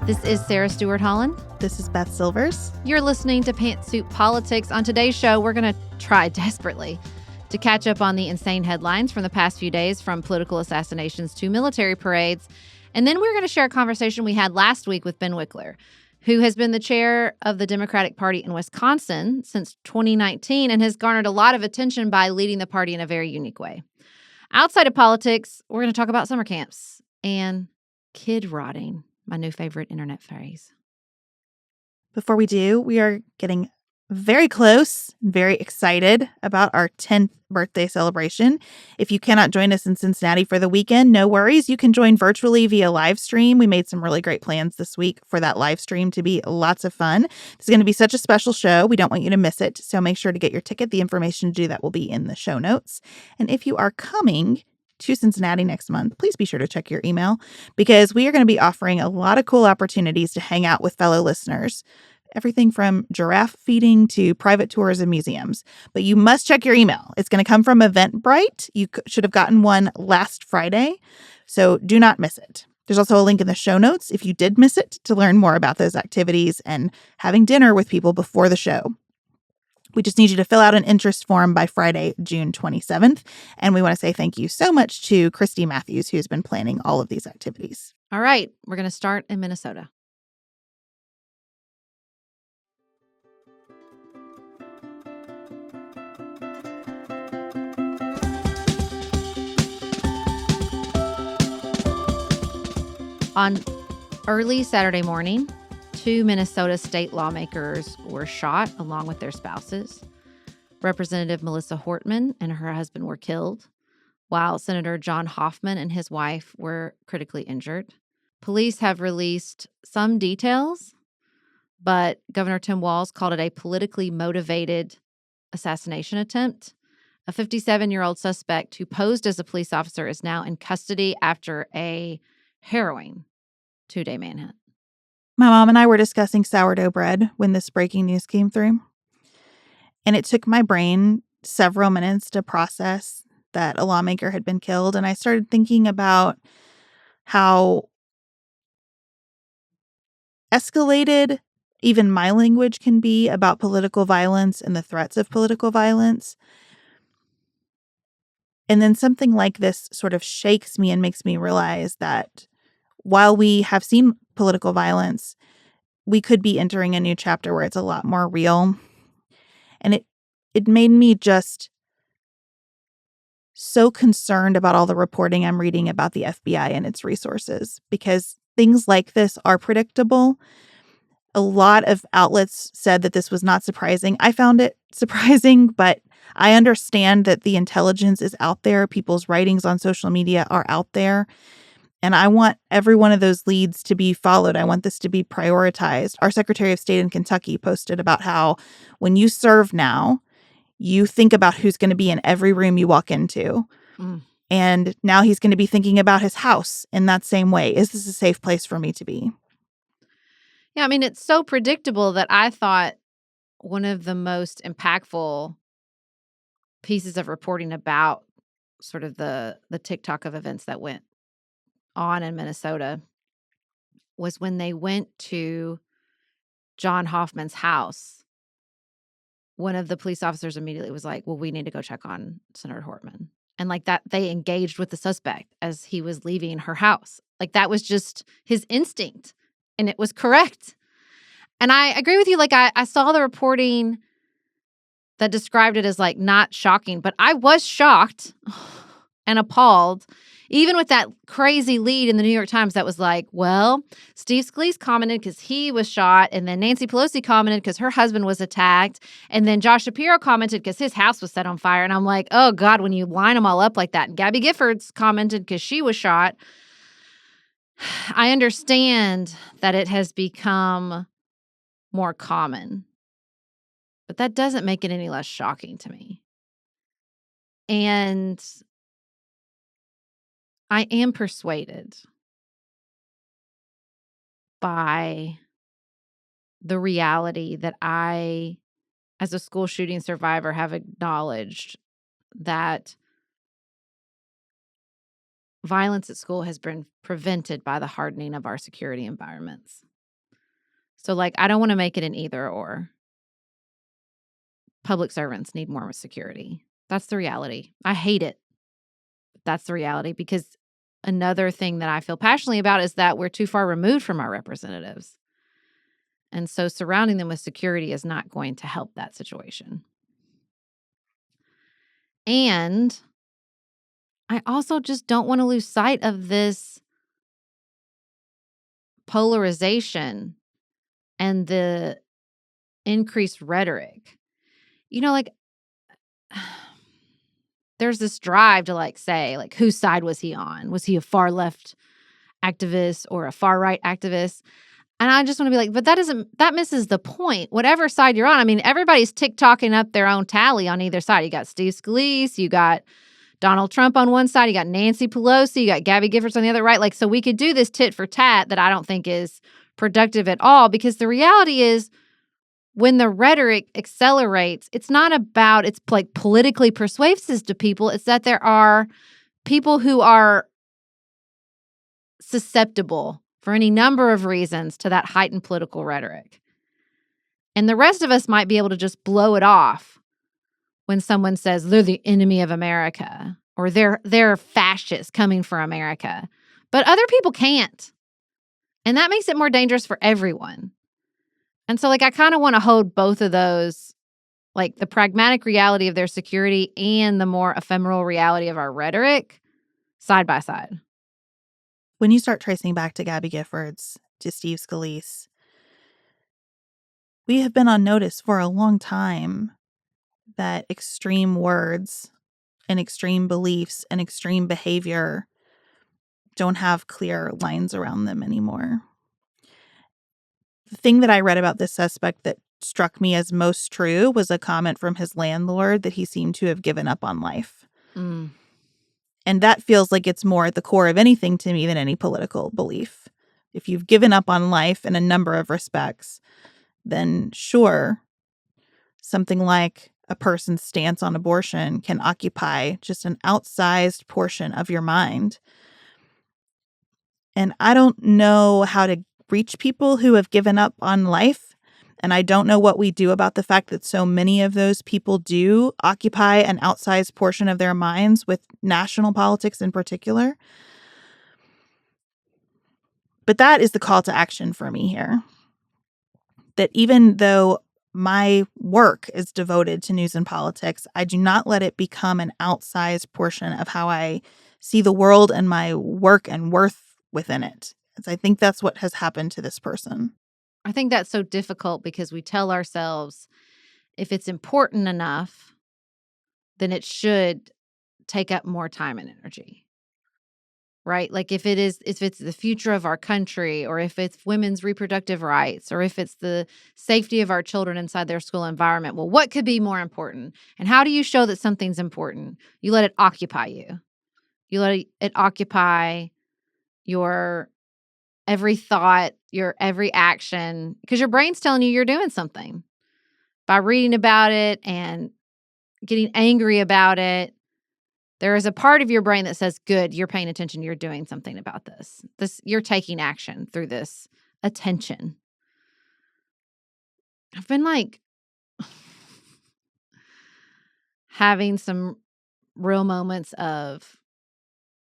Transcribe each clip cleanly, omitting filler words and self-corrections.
This is Sarah Stewart Holland. This is Beth Silvers. You're listening to Pantsuit Politics. On today's show, we're going to try desperately to catch up on the insane headlines from the past few days, from political assassinations to military parades. And then we're going to share a conversation we had last week with Ben Wikler, who has been the chair of the Democratic Party in Wisconsin since 2019 and has garnered a lot of attention by leading the party in a very unique way. Outside of politics, we're going to talk about summer camps and kid rotting, my new favorite internet phrase. Before we do, we are getting very close and very excited about our 10th birthday celebration. If you cannot join us in Cincinnati for the weekend, no worries. You can join virtually via live stream. We made some really great plans this week for that live stream to be lots of fun. It's going to be such a special show. We don't want you to miss it. So make sure to get your ticket. The information to do that will be in the show notes. And if you are coming to Cincinnati next month, please be sure to check your email, because we are going to be offering a lot of cool opportunities to hang out with fellow listeners. Everything from giraffe feeding to private tours of museums. But you must check your email. It's going to come from Eventbrite. You should have gotten one last Friday, so do not miss it. There's also a link in the show notes if you did miss it to learn more about those activities and having dinner with people before the show. We just need you to fill out an interest form by Friday, June 27th. And we want to say thank you so much to Christy Matthews, who's been planning all of these activities. All right, we're going to start in Minnesota. On early Saturday morning, 2 Minnesota state lawmakers were shot along with their spouses. Representative Melissa Hortman and her husband were killed, while Senator John Hoffman and his wife were critically injured. Police have released some details, but Governor Tim Walz called it a politically motivated assassination attempt. A 57-year-old suspect who posed as a police officer is now in custody after a harrowing 2-day manhunt. My mom and I were discussing sourdough bread when this breaking news came through. And it took my brain several minutes to process that a lawmaker had been killed. And I started thinking about how escalated even my language can be about political violence and the threats of political violence. And then something like this sort of shakes me and makes me realize that while we have seen political violence, we could be entering a new chapter where it's a lot more real. And it made me just so concerned about all the reporting I'm reading about the FBI and its resources, because things like this are predictable. A lot of outlets said that this was not surprising. I found it surprising, but I understand that the intelligence is out there. People's writings on social media are out there. And I want every one of those leads to be followed. I want this to be prioritized. Our Secretary of State in Kentucky posted about how when you serve now, you think about who's going to be in every room you walk into. And now he's going to be thinking about his house in that same way. Is this a safe place for me to be? Yeah, I mean, it's so predictable that I thought one of the most impactful pieces of reporting about sort of the TikTok of events that went on in Minnesota was when they went to John Hoffman's house. One of the police officers immediately was like, well, we need to go check on Senator Hortman. And like that, they engaged with the suspect as he was leaving her house. Like that was just his instinct. And it was correct. And I agree with you. Like I saw the reporting that described it as like not shocking, but I was shocked and appalled, even with that crazy lead in the New York Times that was like, well, Steve Scalise commented because he was shot, and then Nancy Pelosi commented because her husband was attacked, and then Josh Shapiro commented because his house was set on fire. And I'm like, oh, God, when you line them all up like that. And Gabby Giffords commented because she was shot. I understand that it has become more common, but that doesn't make it any less shocking to me. And I am persuaded by the reality that I, as a school shooting survivor, have acknowledged that violence at school has been prevented by the hardening of our security environments. So, like, I don't want to make it an either or. Public servants need more security. That's the reality. I hate it. But that's the reality because another thing that I feel passionately about is that we're too far removed from our representatives. And so surrounding them with security is not going to help that situation. And I also just don't want to lose sight of this polarization and the increased rhetoric. Like there's this drive to say whose side was he on? Was he a far left activist or a far right activist? And I just want to be like, but that misses the point. Whatever side you're on. I mean, everybody's TikToking up their own tally on either side. You got Steve Scalise, you got Donald Trump on one side, you got Nancy Pelosi, you got Gabby Giffords on the other, right? So we could do this tit for tat that I don't think is productive at all, because the reality is when the rhetoric accelerates, it's not about, it's like politically persuasive to people. It's that there are people who are susceptible for any number of reasons to that heightened political rhetoric. And the rest of us might be able to just blow it off when someone says they're the enemy of America or they're fascists coming for America. But other people can't. And that makes it more dangerous for everyone. And so I kind of want to hold both of those, like the pragmatic reality of their security and the more ephemeral reality of our rhetoric, side by side. When you start tracing back to Gabby Giffords, to Steve Scalise, we have been on notice for a long time that extreme words and extreme beliefs and extreme behavior don't have clear lines around them anymore. The thing that I read about this suspect that struck me as most true was a comment from his landlord that he seemed to have given up on life. Mm. And that feels like it's more at the core of anything to me than any political belief. If you've given up on life in a number of respects, then sure, something like a person's stance on abortion can occupy just an outsized portion of your mind. And I don't know how to reach people who have given up on life. And I don't know what we do about the fact that so many of those people do occupy an outsized portion of their minds with national politics in particular. But that is the call to action for me here. That even though my work is devoted to news and politics, I do not let it become an outsized portion of how I see the world and my work and worth within it. I think that's what has happened to this person. I think that's so difficult because we tell ourselves if it's important enough, then it should take up more time and energy, right? Like if it's the future of our country, or if it's women's reproductive rights, or if it's the safety of our children inside their school environment, well, what could be more important? And how do you show that something's important? You let it occupy you. You let it occupy your every thought, your every action, because your brain's telling you you're doing something by reading about it and getting angry about it. There is a part of your brain that says, good, you're paying attention. You're doing something about this. You're taking action through this attention. I've been having some real moments of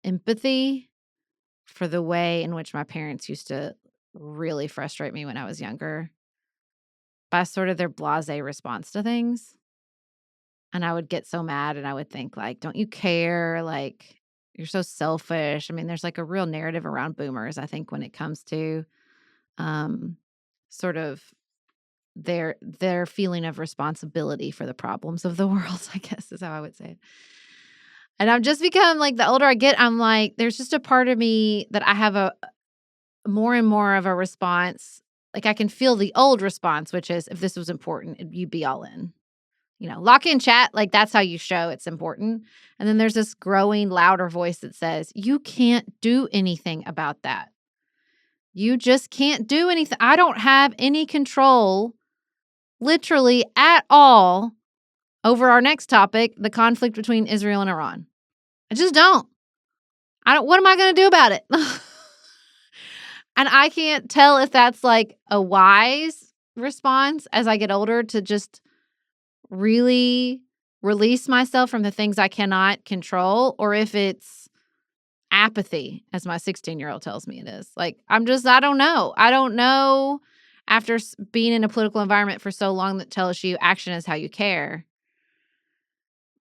empathy for the way in which my parents used to really frustrate me when I was younger by sort of their blasé response to things. And I would get so mad and I would think don't you care? You're so selfish. I mean, there's a real narrative around boomers, I think, when it comes to sort of their feeling of responsibility for the problems of the world, I guess is how I would say it. And I've just become the older I get, I'm there's just a part of me that I have a more and more of a response. I can feel the old response, which is if this was important, you'd be all in. Lock in chat. That's how you show it's important. And then there's this growing, louder voice that says, you can't do anything about that. You just can't do anything. I don't have any control, literally at all, over our next topic, the conflict between Israel and Iran. I just don't. What am I going to do about it? And I can't tell if that's like a wise response as I get older to just really release myself from the things I cannot control, or if it's apathy, as my 16-year-old tells me it is. Like, I don't know. I don't know after being in a political environment for so long that tells you action is how you care,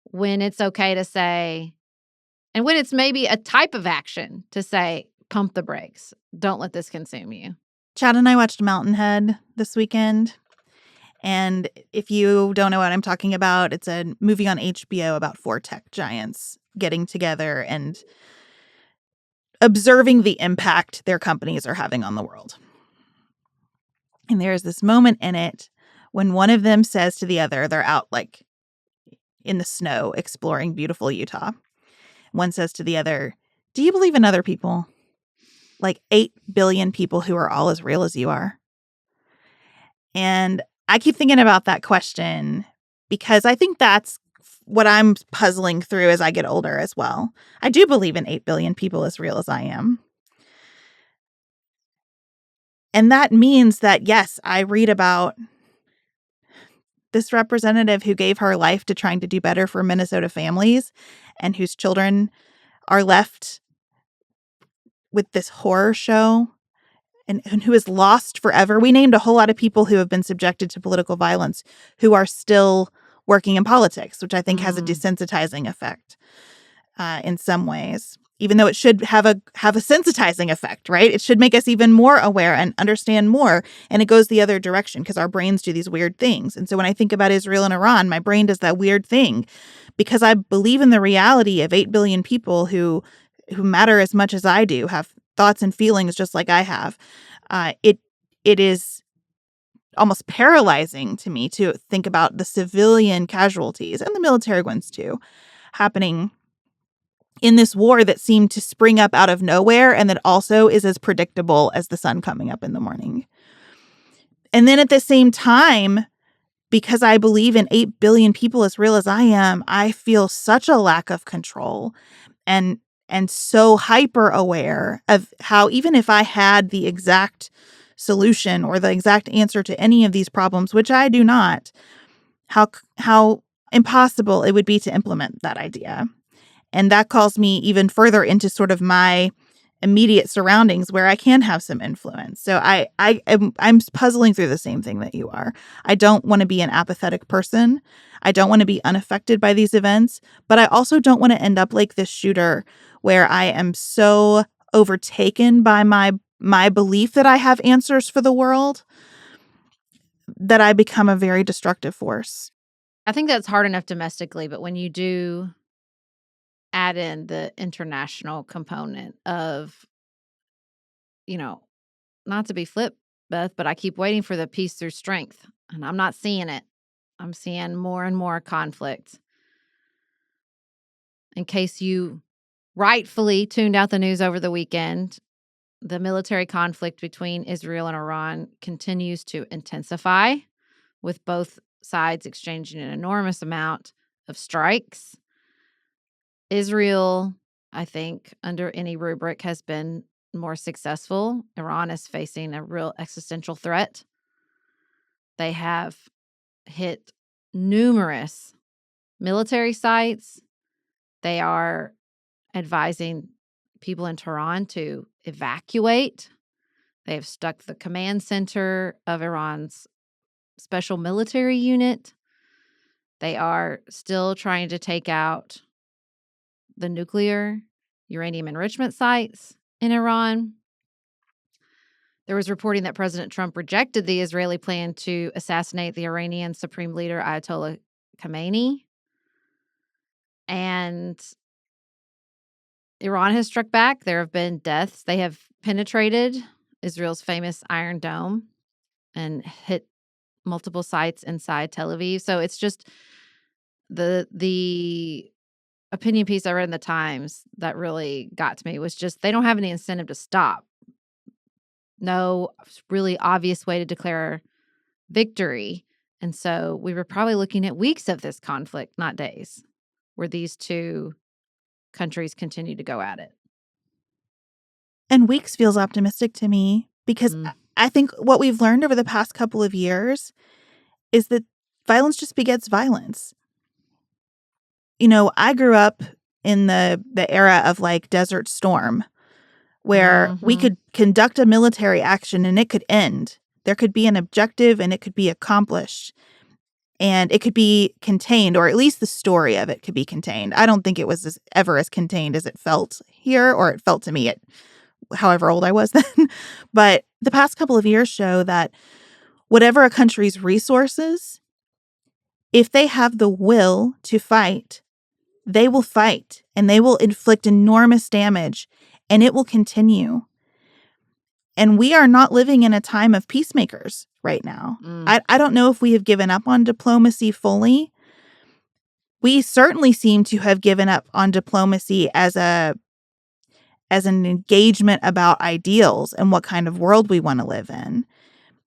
when it's okay to say, and when it's maybe a type of action to say, pump the brakes. Don't let this consume you. Chad and I watched Mountainhead this weekend. And if you don't know what I'm talking about, it's a movie on HBO about 4 tech giants getting together and observing the impact their companies are having on the world. And there's this moment in it when one of them says to the other, they're out like in the snow exploring beautiful Utah. One says to the other, "Do you believe in other people? Like 8 billion people who are all as real as you are?" And I keep thinking about that question because I think that's what I'm puzzling through as I get older as well. I do believe in 8 billion people as real as I am. And that means that, yes, I read about this representative who gave her life to trying to do better for Minnesota families and whose children are left with this horror show and who is lost forever. We named a whole lot of people who have been subjected to political violence who are still working in politics, which I think has a desensitizing effect in some ways, even though it should have a sensitizing effect, right? It should make us even more aware and understand more. And it goes the other direction because our brains do these weird things. And so when I think about Israel and Iran, my brain does that weird thing because I believe in the reality of 8 billion people who matter as much as I do, have thoughts and feelings just like I have. It is almost paralyzing to me to think about the civilian casualties and the military ones too happening in this war that seemed to spring up out of nowhere and that also is as predictable as the sun coming up in the morning. And then at the same time, because I believe in 8 billion people as real as I am, I feel such a lack of control and so hyper aware of how even if I had the exact solution or the exact answer to any of these problems, which I do not, how impossible it would be to implement that idea. And that calls me even further into sort of my immediate surroundings where I can have some influence. So I'm puzzling through the same thing that you are. I don't want to be an apathetic person. I don't want to be unaffected by these events, but I also don't want to end up like this shooter where I am so overtaken by my belief that I have answers for the world that I become a very destructive force. I think that's hard enough domestically, but when you do add in the international component of, not to be flip, Beth, but I keep waiting for the peace through strength, and I'm not seeing it. I'm seeing more and more conflict. In case you rightfully tuned out the news over the weekend, the military conflict between Israel and Iran continues to intensify, with both sides exchanging an enormous amount of strikes. Israel, I think, under any rubric, has been more successful. Iran is facing a real existential threat. They have hit numerous military sites. They are advising people in Tehran to evacuate. They have stuck the command center of Iran's special military unit. They are still trying to take out the nuclear uranium enrichment sites in Iran. There was reporting that President Trump rejected the Israeli plan to assassinate the Iranian Supreme Leader Ayatollah Khamenei. And Iran has struck back. There have been deaths. They have penetrated Israel's famous Iron Dome and hit multiple sites inside Tel Aviv. So it's just the opinion piece I read in the Times that really got to me was just they don't have any incentive to stop. No really obvious way to declare victory. And so we were probably looking at weeks of this conflict, not days, where these two countries continue to go at it. And weeks feels optimistic to me because Mm. I think what we've learned over the past couple of years is that violence just begets violence. I grew up in the era of like Desert Storm, where we Mhm. could conduct a military action and it could end. There could be an objective and it could be accomplished. And it could be contained, or at least the story of it could be contained. I don't think it was ever as contained as it felt here, or it felt to me at however old I was then. But the past couple of years show that whatever a country's resources, if they have the will to fight, they will fight and they will inflict enormous damage and it will continue. And we are not living in a time of peacemakers right now. Mm. I don't know if we have given up on diplomacy fully. We certainly seem to have given up on diplomacy as an engagement about ideals and what kind of world we want to live in.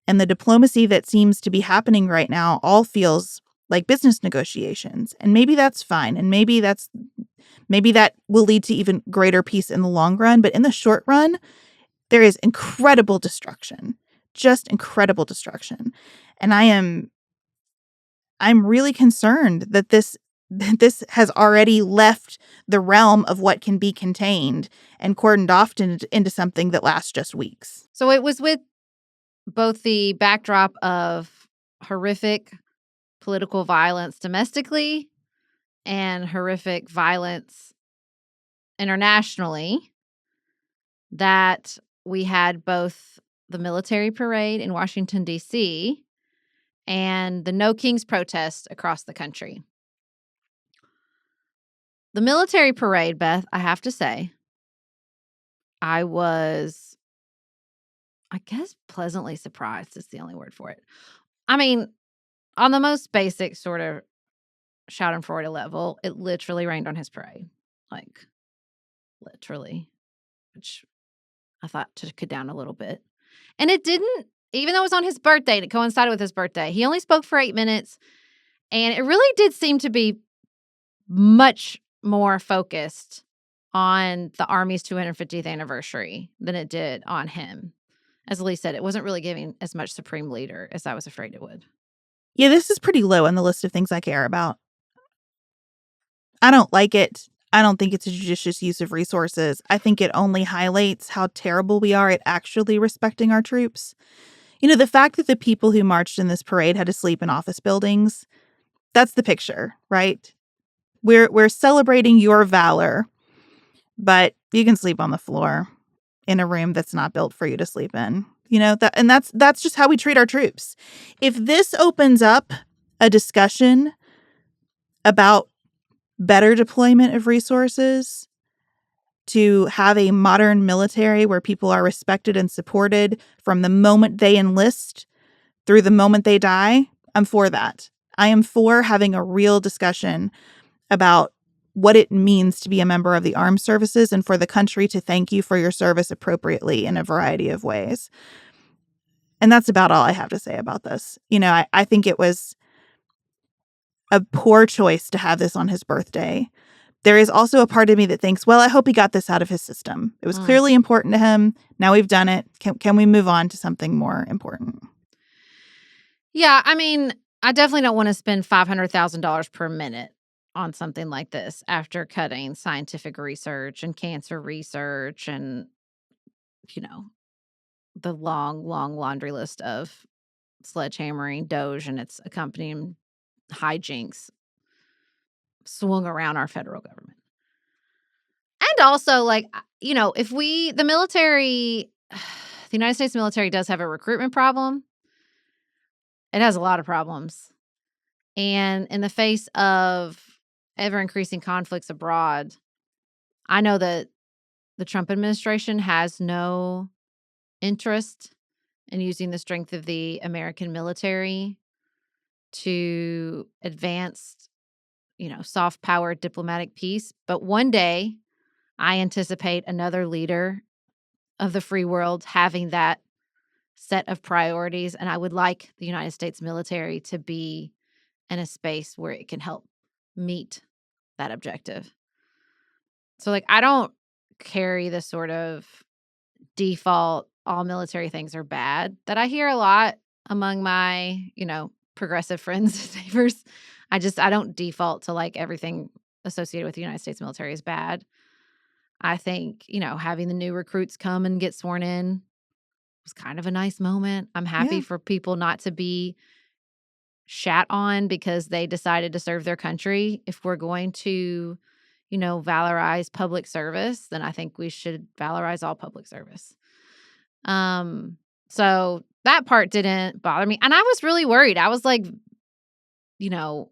And the diplomacy that seems to be happening right now all feels like business negotiations. And maybe that's fine. And maybe that will lead to even greater peace in the long run. But in the short run, there is incredible destruction, just incredible destruction. And I'm really concerned that this has already left the realm of what can be contained and cordoned off into something that lasts just weeks. So it was with both the backdrop of horrific political violence domestically and horrific violence internationally that we had both the military parade in Washington, D.C., and the No Kings protest across the country. The military parade, Beth, I have to say, I was, I guess, pleasantly surprised is the only word for it. I mean, on the most basic sort of Schadenfreude level, it literally rained on his parade. Like, literally, which I thought took it down a little bit. And it didn't, even though it was on his birthday, and it coincided with his birthday. He only spoke for 8 minutes, and it really did seem to be much more focused on the Army's 250th anniversary than it did on him. As Lee said, it wasn't really giving as much supreme leader as I was afraid it would. Yeah, this is pretty low on the list of things I care about. I don't like it. I don't think it's a judicious use of resources. I think it only highlights how terrible we are at actually respecting our troops. The fact that the people who marched in this parade had to sleep in office buildings, that's the picture, right? We're celebrating your valor, but you can sleep on the floor in a room that's not built for you to sleep in. That's just how we treat our troops. If this opens up a discussion about better deployment of resources, to have a modern military where people are respected and supported from the moment they enlist through the moment they die, I'm for that. I am for having a real discussion about what it means to be a member of the armed services and for the country to thank you for your service appropriately in a variety of ways. And that's about all I have to say about this. I think it was a poor choice to have this on his birthday. There is also a part of me that thinks, well, I hope he got this out of his system. It was clearly important to him. Now we've done it. Can we move on to something more important? Yeah, I mean, I definitely don't want to spend $500,000 per minute on something like this after cutting scientific research and cancer research and, the long, long laundry list of sledgehammering Doge and its accompanying hijinks swung around our federal government. And also, like, if the military, the United States military does have a recruitment problem. It has a lot of problems. And in the face of ever increasing conflicts abroad, I know that the Trump administration has no interest in using the strength of the American military to advance, soft power diplomatic peace. But one day, I anticipate another leader of the free world having that set of priorities. And I would like the United States military to be in a space where it can help meet that objective. So, like, I don't carry the sort of default all military things are bad that I hear a lot among my, progressive friends and neighbors. I don't default to like everything associated with the United States military is bad. I think, having the new recruits come and get sworn in was kind of a nice moment. I'm happy Yeah. for people not to be shat on because they decided to serve their country. If we're going to, valorize public service, then I think we should valorize all public service. So that part didn't bother me. And I was really worried. I was like, you know,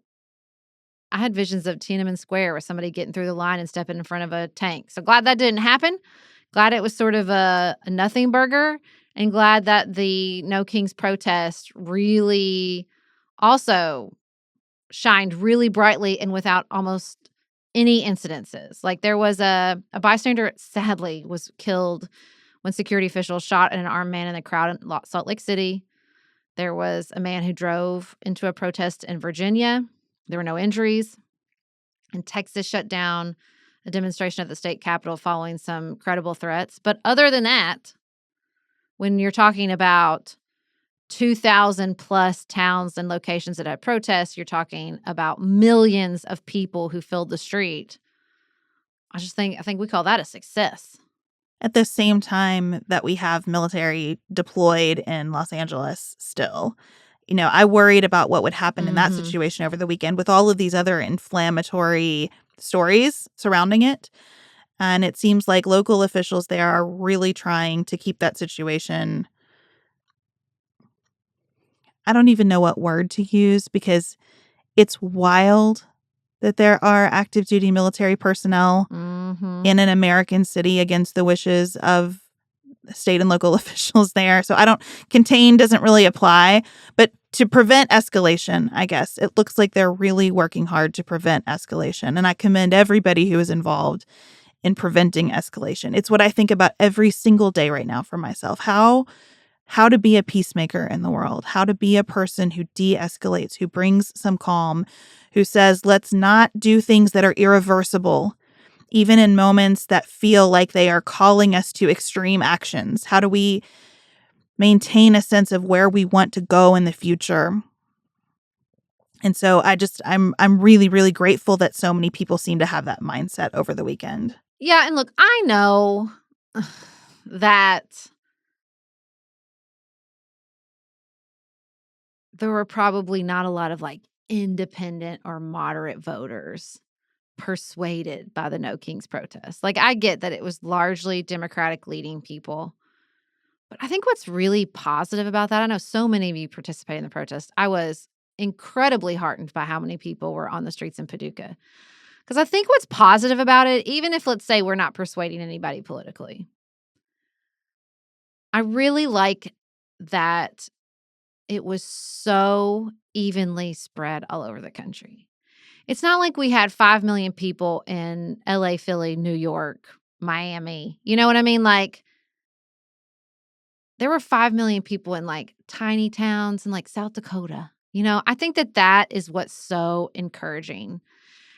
I had visions of Tiananmen Square with somebody getting through the line and stepping in front of a tank. So glad that didn't happen. Glad it was sort of a nothing burger, and glad that the No Kings protest really also shined really brightly and without almost any incidences. Like there was a bystander, sadly, was killed when security officials shot at an armed man in the crowd in Salt Lake City. There was a man who drove into a protest in Virginia. There were no injuries. And Texas shut down a demonstration at the state capitol following some credible threats. But other than that, when you're talking about 2,000 plus towns and locations that had protests, you're talking about millions of people who filled the street. I think we call that a success. At the same time that we have military deployed in Los Angeles still, I worried about what would happen in that situation over the weekend with all of these other inflammatory stories surrounding it. And it seems like local officials there are really trying to keep that situation. I don't even know what word to use because it's wild that there are active duty military personnel in an American city against the wishes of state and local officials there. So contain doesn't really apply, but to prevent escalation, I guess, it looks like they're really working hard to prevent escalation. And I commend everybody who is involved in preventing escalation. It's what I think about every single day right now for myself. How to be a peacemaker in the world, how to be a person who de-escalates, who brings some calm, who says, let's not do things that are irreversible, even in moments that feel like they are calling us to extreme actions. How do we maintain a sense of where we want to go in the future? And so I'm really, really grateful that so many people seem to have that mindset over the weekend. Yeah, and look, I know that there were probably not a lot of like independent or moderate voters persuaded by the No Kings protest. Like I get that it was largely Democratic leading people. But I think what's really positive about that, I know so many of you participated in the protest. I was incredibly heartened by how many people were on the streets in Paducah. Because I think what's positive about it, even if, let's say, we're not persuading anybody politically, I really like that it was so evenly spread all over the country. It's not like we had 5 million people in LA, Philly, New York, Miami. You know what I mean? Like, there were 5 million people in like tiny towns in like South Dakota. I think that is what's so encouraging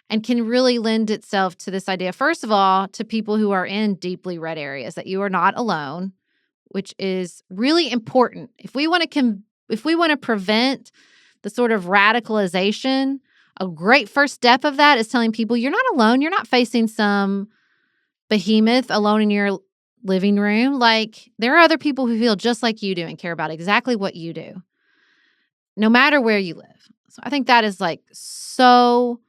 and can really lend itself to this idea, first of all, to people who are in deeply red areas, that you are not alone, which is really important. If we want to prevent the sort of radicalization, a great first step of that is telling people you're not alone. You're not facing some behemoth alone in your living room. Like, there are other people who feel just like you do and care about exactly what you do, no matter where you live. So I think that is like so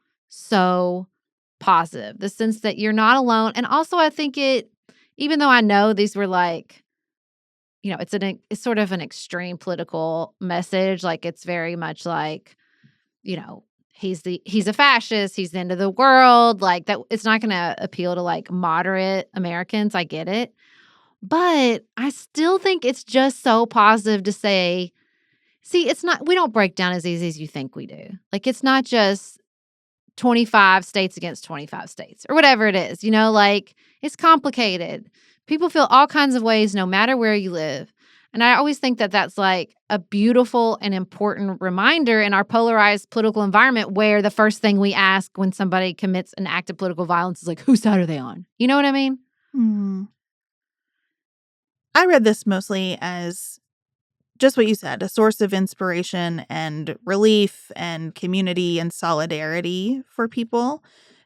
positive, the sense that you're not alone. And also I think even though I know these were like, it's sort of an extreme political message. Like it's very much like, he's a fascist, he's the end of the world. Like that, it's not going to appeal to like moderate Americans. I get it. But I still think it's just so positive to say, see, we don't break down as easy as you think we do. Like it's not just 25 states against 25 states or whatever it is, like it's complicated. People feel all kinds of ways no matter where you live. And I always think that that's like a beautiful and important reminder in our polarized political environment where the first thing we ask when somebody commits an act of political violence is like, whose side are they on? You know what I mean? Mm. I read this mostly as just what you said, a source of inspiration and relief and community and solidarity for people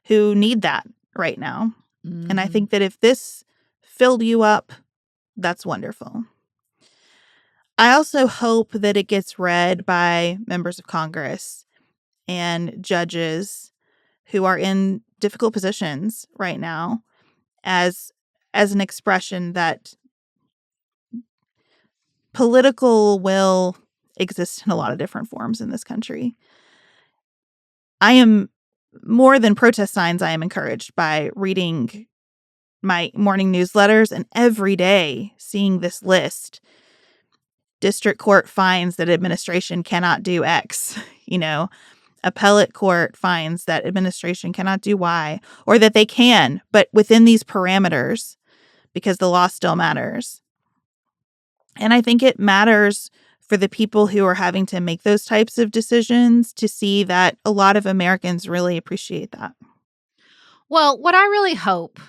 who need that right now. And I Mhm. think that if this filled you up, that's wonderful. I also hope that it gets read by members of Congress and judges who are in difficult positions right now as an expression that political will exists in a lot of different forms in this country. I am more than protest signs. I am encouraged by reading my morning newsletters and every day seeing this list. District court finds that administration cannot do X, appellate court finds that administration cannot do Y, or that they can, but within these parameters because the law still matters. And I think it matters for the people who are having to make those types of decisions to see that a lot of Americans really appreciate that. Well, what I really hope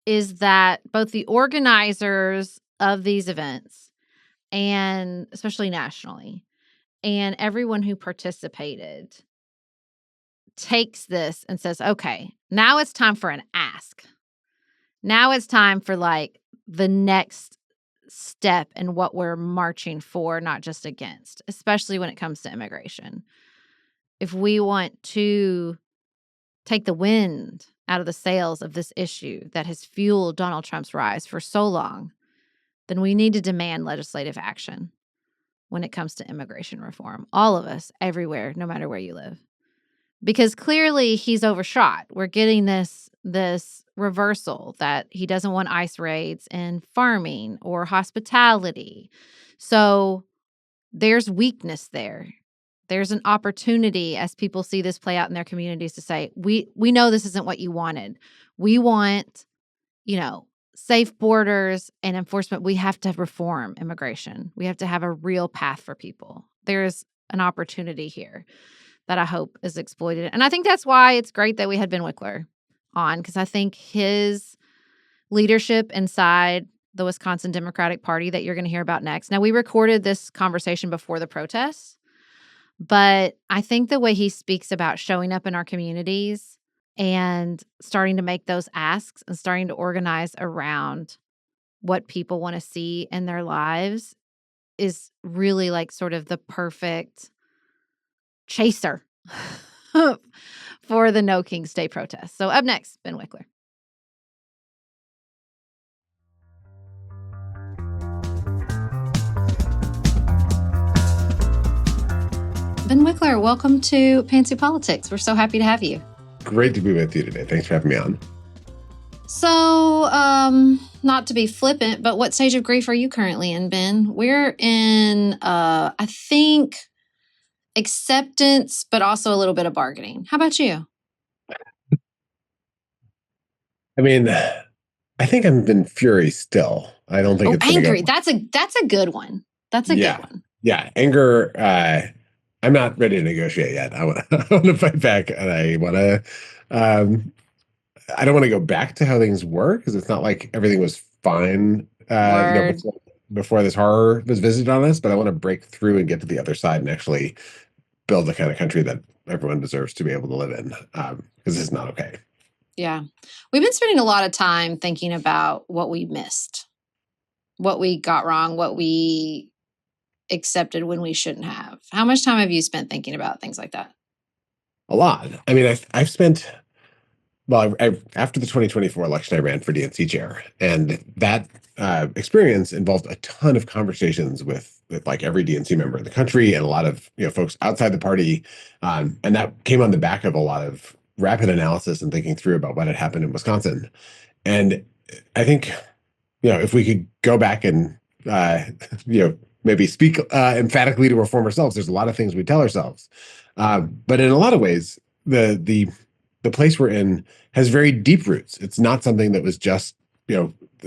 is that both the organizers of these events, and especially nationally, and everyone who participated takes this and says, okay, now it's time for an ask. Now it's time for like the next step in what we're marching for, not just against, especially when it comes to immigration. If we want to take the wind out of the sails of this issue that has fueled Donald Trump's rise for so long, then we need to demand legislative action when it comes to immigration reform. All of us, everywhere, no matter where you live. Because clearly he's overshot. We're getting this reversal that he doesn't want ICE raids in farming or hospitality. So there's weakness there. There's an opportunity as people see this play out in their communities to say, we know this isn't what you wanted. We want, safe borders and enforcement. We have to reform immigration. We have to have a real path for people. There's an opportunity here that I hope is exploited. And I think that's why it's great that we had Ben Wikler on, because I think his leadership inside the Wisconsin Democratic Party that you're going to hear about next. Now, we recorded this conversation before the protests, but I think the way he speaks about showing up in our communities and starting to make those asks and starting to organize around what people want to see in their lives is really like sort of the perfect chaser for the No Kings Day protest. So up next, Ben Wikler. Ben Wikler, welcome to Pantsuit Politics. We're so happy to have you. Great to be with you today. Thanks for having me on. So, not to be flippant, but what stage of grief are you currently in, Ben? We're in, I think, acceptance, but also a little bit of bargaining. How about you? I mean, I think I'm in fury still. I don't think it's angry. Gonna go. That's a good one. That's a good one. Yeah, anger. I'm not ready to negotiate yet. I want to fight back, and I want to. I don't want to go back to how things were because it's not like everything was fine. Before this horror was visited on us, but I want to break through and get to the other side and actually build the kind of country that everyone deserves to be able to live in. Because this is not okay. Yeah. We've been spending a lot of time thinking about what we missed, what we got wrong, what we accepted when we shouldn't have. How much time have you spent thinking about things like that? A lot. I mean, I've spent, well, after the 2024 election, I ran for DNC chair. And that experience involved a ton of conversations with like every DNC member in the country and a lot of folks outside the party. And that came on the back of a lot of rapid analysis and thinking through about what had happened in Wisconsin. And I think, if we could go back and, maybe speak emphatically to our former selves, there's a lot of things we tell ourselves. But in a lot of ways, the place we're in has very deep roots. It's not something that was just,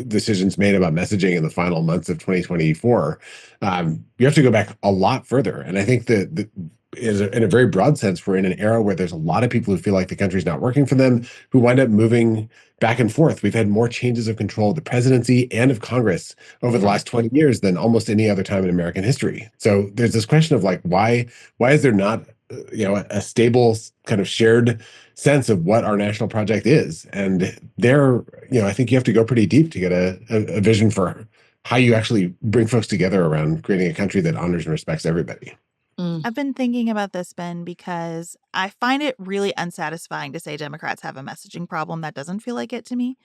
decisions made about messaging in the final months of 2024. You have to go back a lot further. And I think that in a very broad sense, we're in an era where there's a lot of people who feel like the country's not working for them, who wind up moving back and forth. We've had more changes of control of the presidency and of Congress over the last 20 years than almost any other time in American history. So there's this question of like, why is there not, a stable kind of shared sense of what our national project is? And there, I think you have to go pretty deep to get a vision for how you actually bring folks together around creating a country that honors and respects everybody. I've been thinking about this, Ben, because I find it really unsatisfying to say Democrats have a messaging problem. That doesn't feel like it to me.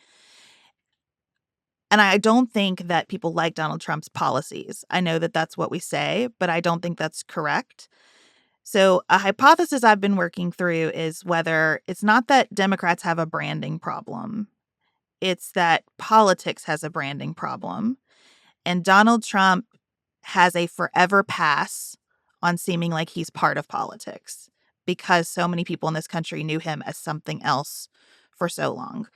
And I don't think that people like Donald Trump's policies. I know that that's what we say, but I don't think that's correct. So a hypothesis I've been working through is whether it's not that Democrats have a branding problem. It's that politics has a branding problem. And Donald Trump has a forever pass on seeming like he's part of politics because so many people in this country knew him as something else for so long.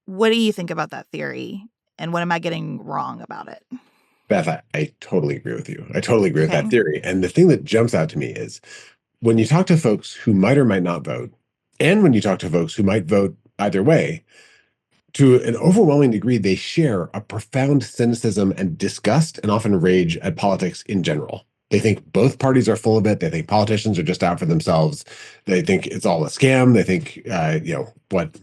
What do you think about that theory? And what am I getting wrong about it? Beth, I totally agree with you. I totally agree with Okay. that theory. And the thing that jumps out to me is when you talk to folks who might or might not vote, and when you talk to folks who might vote either way, to an overwhelming degree, they share a profound cynicism and disgust and often rage at politics in general. They think both parties are full of it. They think politicians are just out for themselves. They think it's all a scam. They think, what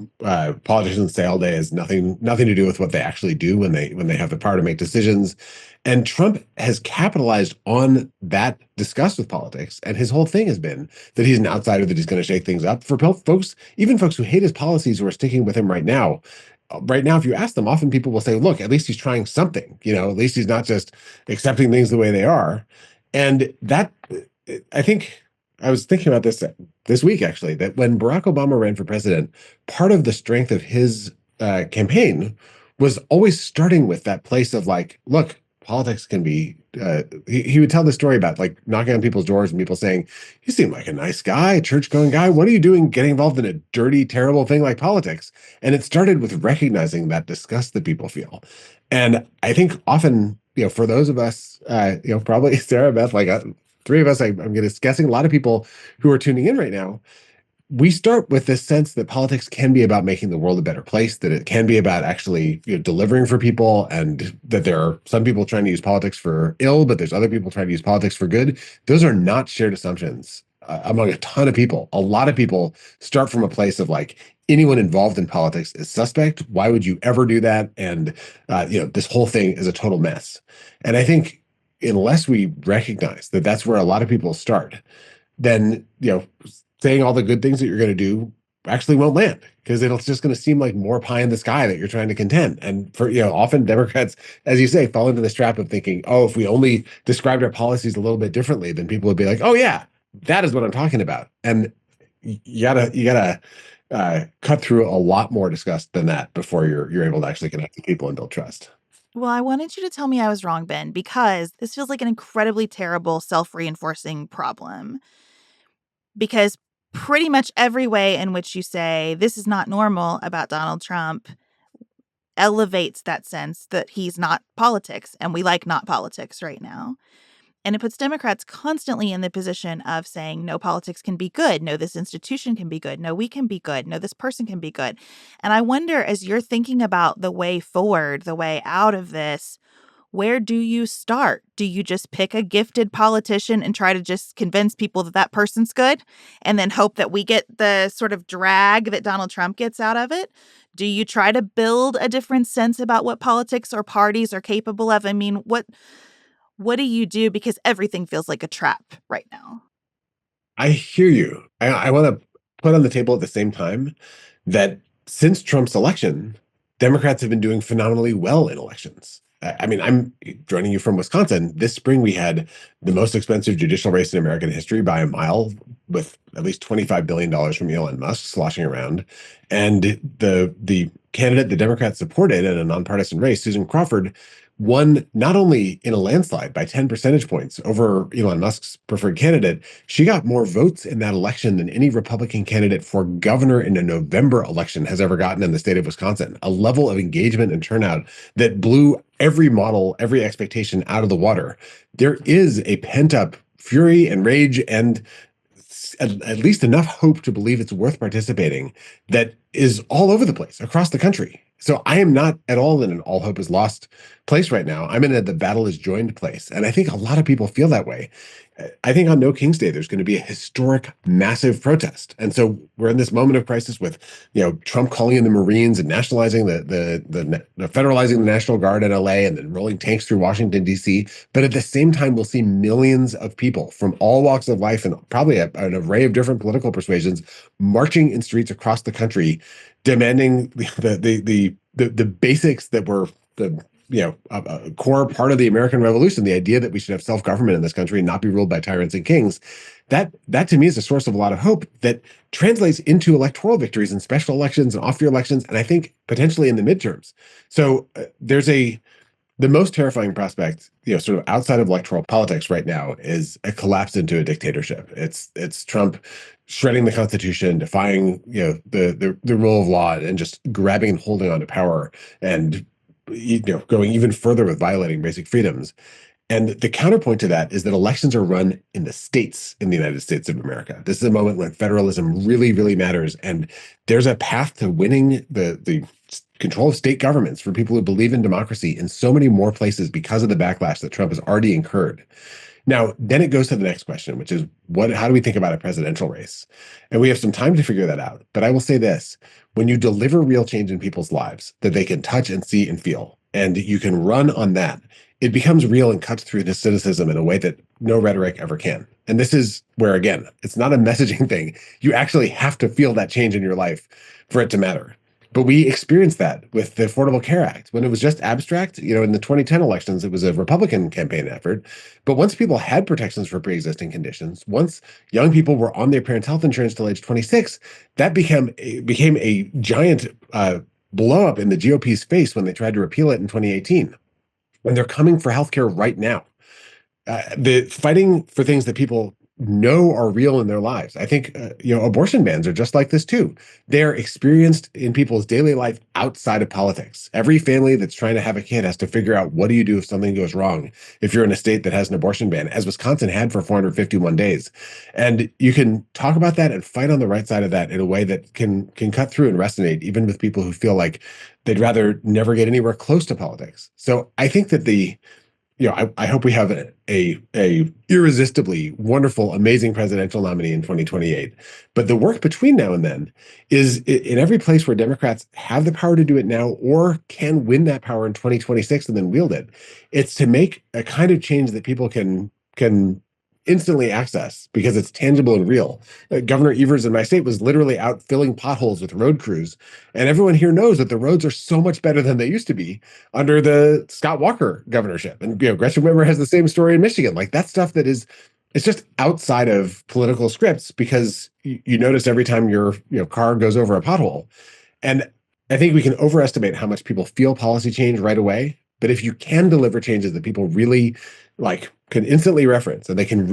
politicians say all day has nothing to do with what they actually do when they have the power to make decisions. And Trump has capitalized on that disgust with politics. And his whole thing has been that he's an outsider, that he's going to shake things up. For folks, even folks who hate his policies who are sticking with him right now, if you ask them, often people will say, look, at least he's trying something, at least he's not just accepting things the way they are. And that, I think, I was thinking about this week, actually, that when Barack Obama ran for president, part of the strength of his campaign was always starting with that place of like, look, politics can be, he would tell the story about like knocking on people's doors and people saying, you seem like a nice guy, a church-going guy. What are you doing getting involved in a dirty, terrible thing like politics? And it started with recognizing that disgust that people feel. And I think often, for those of us, probably Sarah, Beth, like three of us, I'm guessing a lot of people who are tuning in right now, we start with this sense that politics can be about making the world a better place, that it can be about actually delivering for people, and that there are some people trying to use politics for ill, but there's other people trying to use politics for good. Those are not shared assumptions among a ton of people. A lot of people start from a place of like, anyone involved in politics is suspect. Why would you ever do that? And, this whole thing is a total mess. And I think unless we recognize that that's where a lot of people start, then, saying all the good things that you're going to do actually won't land, because it's just going to seem like more pie in the sky that you're trying to contend. And for, often Democrats, as you say, fall into this trap of thinking, oh, if we only described our policies a little bit differently, then people would be like, oh yeah, that is what I'm talking about. And you gotta cut through a lot more disgust than that before you're able to actually connect with people and build trust. Well, I wanted you to tell me I was wrong, Ben, because this feels like an incredibly terrible self-reinforcing problem. Because pretty much every way in which you say this is not normal about Donald Trump elevates that sense that he's not politics, and we like not politics right now. And it puts Democrats constantly in the position of saying, no, politics can be good. No, this institution can be good. No, we can be good. No, this person can be good. And I wonder, as you're thinking about the way forward, the way out of this, where do you start? Do you just pick a gifted politician and try to just convince people that that person's good and then hope that we get the sort of drag that Donald Trump gets out of it? Do you try to build a different sense about what politics or parties are capable of? I mean, what do you do? Because everything feels like a trap right now. I hear you. I want to put on the table at the same time that since Trump's election, Democrats have been doing phenomenally well in elections. I mean, I'm joining you from Wisconsin. This spring, we had the most expensive judicial race in American history by a mile, with at least $25 billion from Elon Musk sloshing around. And the candidate the Democrats supported in a nonpartisan race, Susan Crawford, won not only in a landslide by 10 percentage points over Elon Musk's preferred candidate, she got more votes in that election than any Republican candidate for governor in a November election has ever gotten in the state of Wisconsin. A level of engagement and turnout that blew every model, every expectation out of the water. There is a pent-up fury and rage and at least enough hope to believe it's worth participating that is all over the place across the country. So I am not at all in an all hope is lost place right now. I'm in a the battle is joined place. And I think a lot of people feel that way. I think on No King's Day, there's going to be a historic, massive protest. And so we're in this moment of crisis with, Trump calling in the Marines and nationalizing the federalizing the National Guard in LA and then rolling tanks through Washington, D.C. But at the same time, we'll see millions of people from all walks of life and probably an array of different political persuasions marching in streets across the country, demanding the basics that were a core part of the American Revolution, the idea that we should have self-government in this country and not be ruled by tyrants and kings. That to me is a source of a lot of hope that translates into electoral victories in special elections and off-year elections, and I think potentially in the midterms. So there's the most terrifying prospect, sort of outside of electoral politics right now, is a collapse into a dictatorship. It's Trump shredding the Constitution, defying the rule of law, and just grabbing and holding on to power, and going even further with violating basic freedoms. And the counterpoint to that is that elections are run in the states in the United States of America. This is a moment when federalism really, really matters. And there's a path to winning the control of state governments for people who believe in democracy in so many more places because of the backlash that Trump has already incurred. Now, then it goes to the next question, which is how do we think about a presidential race? And we have some time to figure that out. But I will say this, when you deliver real change in people's lives that they can touch and see and feel, and you can run on that, it becomes real and cuts through to cynicism in a way that no rhetoric ever can. And this is where, again, it's not a messaging thing. You actually have to feel that change in your life for it to matter. But we experienced that with the Affordable Care Act. When it was just abstract, in the 2010 elections, it was a Republican campaign effort. But once people had protections for pre-existing conditions, once young people were on their parents' health insurance till age 26, that became a giant blow up in the GOP's face when they tried to repeal it in 2018. And they're coming for healthcare right now. The fighting for things that people know are real in their lives. I think, abortion bans are just like this too. They're experienced in people's daily life outside of politics. Every family that's trying to have a kid has to figure out, what do you do if something goes wrong if you're in a state that has an abortion ban, as Wisconsin had for 451 days. And you can talk about that and fight on the right side of that in a way that can cut through and resonate even with people who feel like they'd rather never get anywhere close to politics. So I think that I hope we have a irresistibly wonderful, amazing presidential nominee in 2028. But the work between now and then is in every place where Democrats have the power to do it now or can win that power in 2026 and then wield it. It's to make a kind of change that people can instantly access because it's tangible and real. Governor Evers in my state was literally out filling potholes with road crews. And everyone here knows that the roads are so much better than they used to be under the Scott Walker governorship. And Gretchen Whitmer has the same story in Michigan. Like, that stuff that it's just outside of political scripts because you notice every time your car goes over a pothole. And I think we can overestimate how much people feel policy change right away. But if you can deliver changes that people really can instantly reference, and they can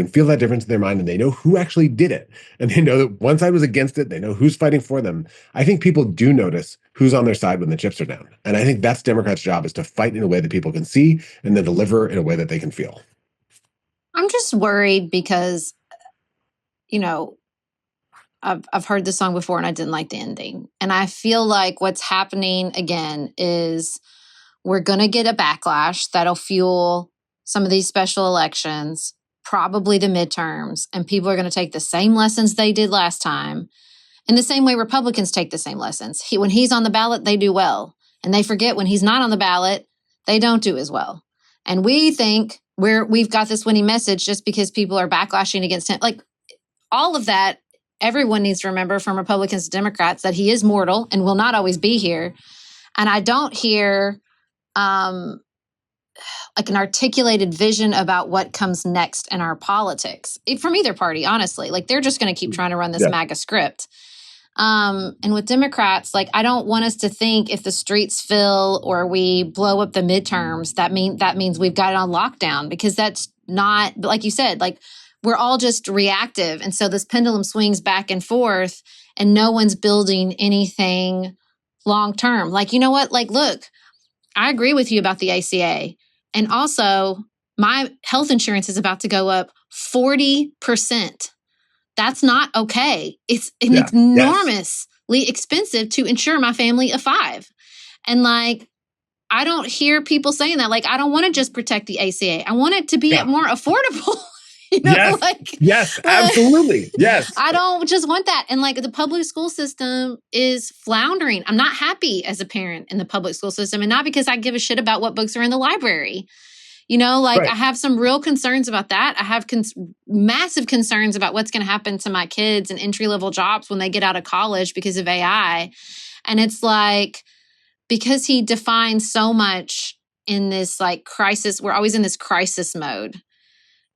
feel that difference in their mind, and they know who actually did it, and they know that one side was against it, they know who's fighting for them. I think people do notice who's on their side when the chips are down. And I think that's Democrats' job, is to fight in a way that people can see and then deliver in a way that they can feel. I'm just worried because, I've heard this song before and I didn't like the ending. And I feel like what's happening again is we're going to get a backlash that'll fuel some of these special elections, probably the midterms, and people are going to take the same lessons they did last time. In the same way Republicans take the same lessons. When he's on the ballot, they do well. And they forget when he's not on the ballot, they don't do as well. And we think we've got this winning message just because people are backlashing against him. Like, all of that, everyone needs to remember, from Republicans to Democrats, that he is mortal and will not always be here. And I don't hear like an articulated vision about what comes next in our politics from either party, honestly. Like, they're just going to keep trying to run this MAGA script. And with Democrats, I don't want us to think if the streets fill or we blow up the midterms, that means we've got it on lockdown, because that's not, like you said, we're all just reactive. And so this pendulum swings back and forth and no one's building anything long term. You know what? Look, I agree with you about the ACA. And also, my health insurance is about to go up 40%. That's not okay. It's Yes. enormously expensive to insure my family of 5. And like, I don't hear people saying that. Like, I don't want to just protect the ACA. I want it to be more affordable. Yes. Yes, absolutely. Yes. I don't just want that. And like, the public school system is floundering. I'm not happy as a parent in the public school system, and not because I give a shit about what books are in the library. I have some real concerns about that. I have massive concerns about what's going to happen to my kids in entry-level jobs when they get out of college because of AI. And it's like, because he defines so much in this like crisis, we're always in this crisis mode.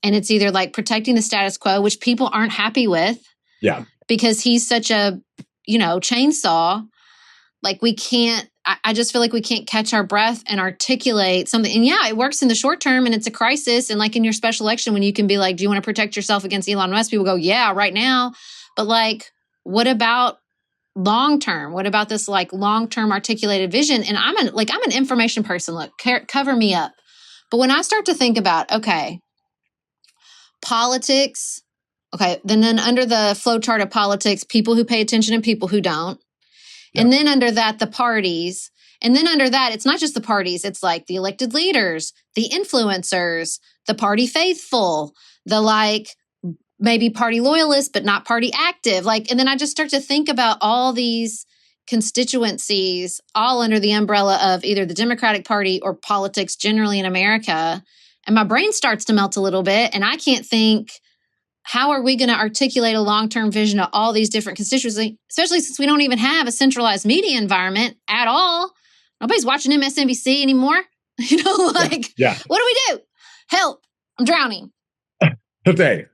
And it's either like protecting the status quo, which people aren't happy with. Yeah. Because he's such a, chainsaw. Like, we can't, I just feel like we can't catch our breath and articulate something. And yeah, it works in the short term and it's a crisis. And like in your special election, when you can be like, do you want to protect yourself against Elon Musk? People go, yeah, right now. But like, what about long term? What about this like long-term articulated vision? And I'm an information person. Look, cover me up. But when I start to think about, okay, politics, okay, then under the flowchart of politics, people who pay attention and people who don't. Yep. And then under that, the parties. And then under that, it's not just the parties. It's like the elected leaders, the influencers, the party faithful, the like maybe party loyalists, but not party active. Like, and then I just start to think about all these constituencies all under the umbrella of either the Democratic Party or politics generally in America. And my brain starts to melt a little bit. And I can't think, how are we going to articulate a long-term vision of all these different constituencies, especially since we don't even have a centralized media environment at all? Nobody's watching MSNBC anymore. What do we do? Help. I'm drowning. Okay.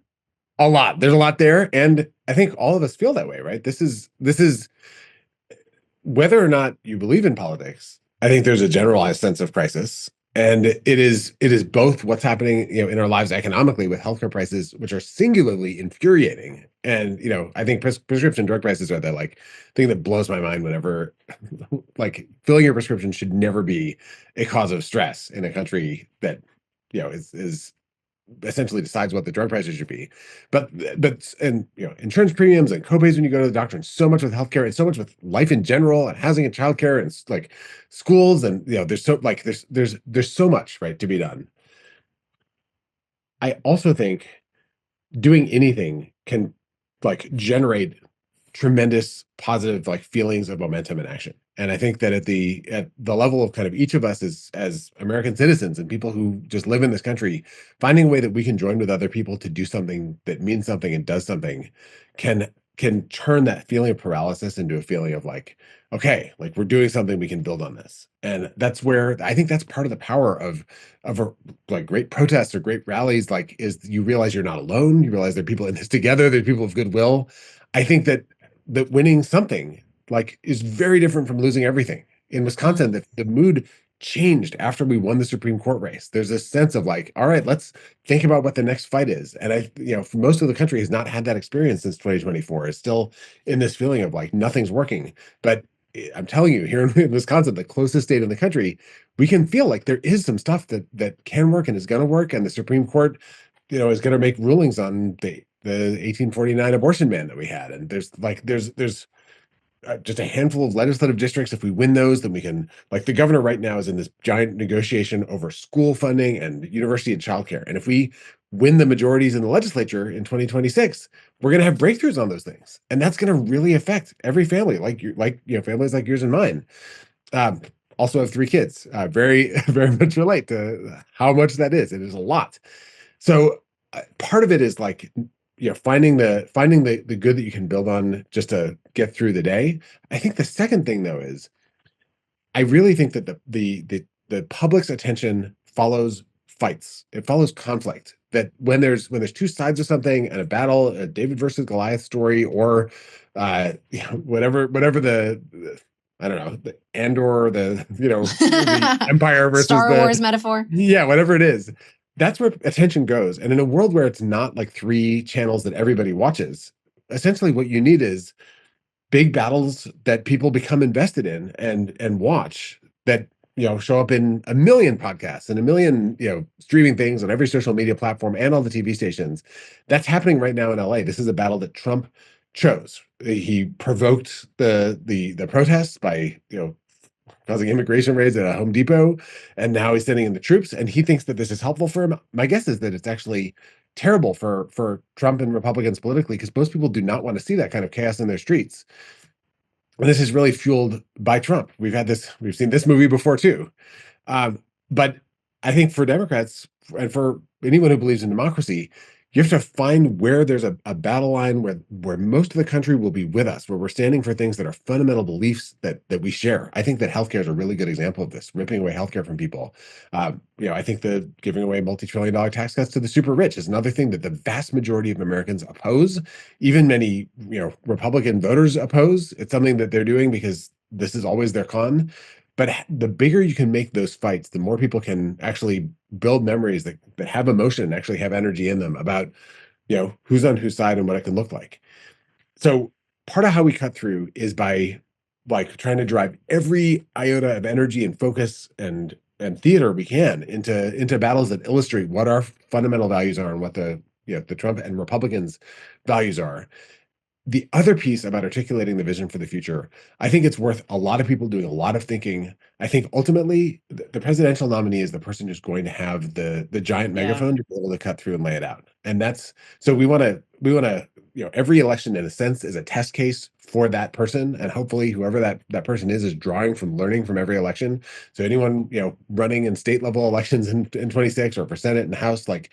A lot. There's a lot there. And I think all of us feel that way, right? This is whether or not you believe in politics, I think there's a generalized sense of crisis. And it is both what's happening, in our lives economically with healthcare prices, which are singularly infuriating. And, I think prescription drug prices are the like thing that blows my mind whenever like filling your prescription should never be a cause of stress in a country that, is essentially decides what the drug prices should be. But insurance premiums and copays when you go to the doctor, and so much with healthcare and so much with life in general and housing and childcare and like schools, and there's so like there's so much right to be done. I also think doing anything can like generate tremendous positive like feelings of momentum and action. And I think that at the level of kind of each of us as American citizens and people who just live in this country, finding a way that we can join with other people to do something that means something and does something can turn that feeling of paralysis into a feeling of like, okay, like we're doing something, we can build on this. And that's where I think that's part of the power of like great protests or great rallies, like is you realize you're not alone. You realize there are people in this together. There's people of goodwill. I think that winning something like is very different from losing everything. In Wisconsin, the mood changed after we won the Supreme Court race. There's this sense of like, all right, let's think about what the next fight is. And for most of the country has not had that experience since 2024. It's still in this feeling of like nothing's working. But I'm telling you, here in Wisconsin, the closest state in the country, we can feel like there is some stuff that can work and is going to work. And the Supreme Court, is going to make rulings on the 1849 abortion ban that we had. And there's just a handful of legislative districts. If we win those, then we can, like the governor right now is in this giant negotiation over school funding and university and childcare. And if we win the majorities in the legislature in 2026, we're going to have breakthroughs on those things. And that's going to really affect every family, families like yours and mine. Also have 3 kids, very, very much relate to how much that is. It is a lot. So part of it is like, finding the good that you can build on just to get through the day. I think the second thing though is I really think that the public's attention follows fights. It follows conflict. That when there's 2 sides of something and a battle, a David versus Goliath story, or whatever the I don't know, the Andor, the Empire versus Star Wars metaphor. Yeah, whatever it is. That's where attention goes. And in a world where it's not like 3 channels that everybody watches, essentially what you need is big battles that people become invested in and watch, that show up in a million podcasts and a million, streaming things on every social media platform and all the TV stations. That's happening right now in LA. This is a battle that Trump chose. He provoked the protests by, causing immigration raids at a Home Depot, and now he's sending in the troops, and he thinks that this is helpful for him. My guess is that it's actually terrible for Trump and Republicans politically, because most people do not want to see that kind of chaos in their streets. And this is really fueled by Trump. We've seen this movie before too. But I think for Democrats and for anyone who believes in democracy, you have to find where there's a battle line where most of the country will be with us, where we're standing for things that are fundamental beliefs that we share. I think that healthcare is a really good example of this, ripping away healthcare from people. I think the giving away multi-trillion-dollar tax cuts to the super rich is another thing that the vast majority of Americans oppose. Even many, Republican voters oppose. It's something that they're doing because this is always their con. But the bigger you can make those fights, the more people can actually build memories that have emotion, actually have energy in them about, who's on whose side and what it can look like. So part of how we cut through is by like trying to drive every iota of energy and focus and theater we can into battles that illustrate what our fundamental values are and what the Trump and Republicans values are. The other piece about articulating the vision for the future, I think it's worth a lot of people doing a lot of thinking. I think ultimately the presidential nominee is the person who's going to have the giant Yeah. megaphone to be able to cut through and lay it out. And that's so we want to every election in a sense is a test case for that person, and hopefully whoever that person is drawing from learning from every election. So anyone running in state level elections in 26 or for Senate and House, like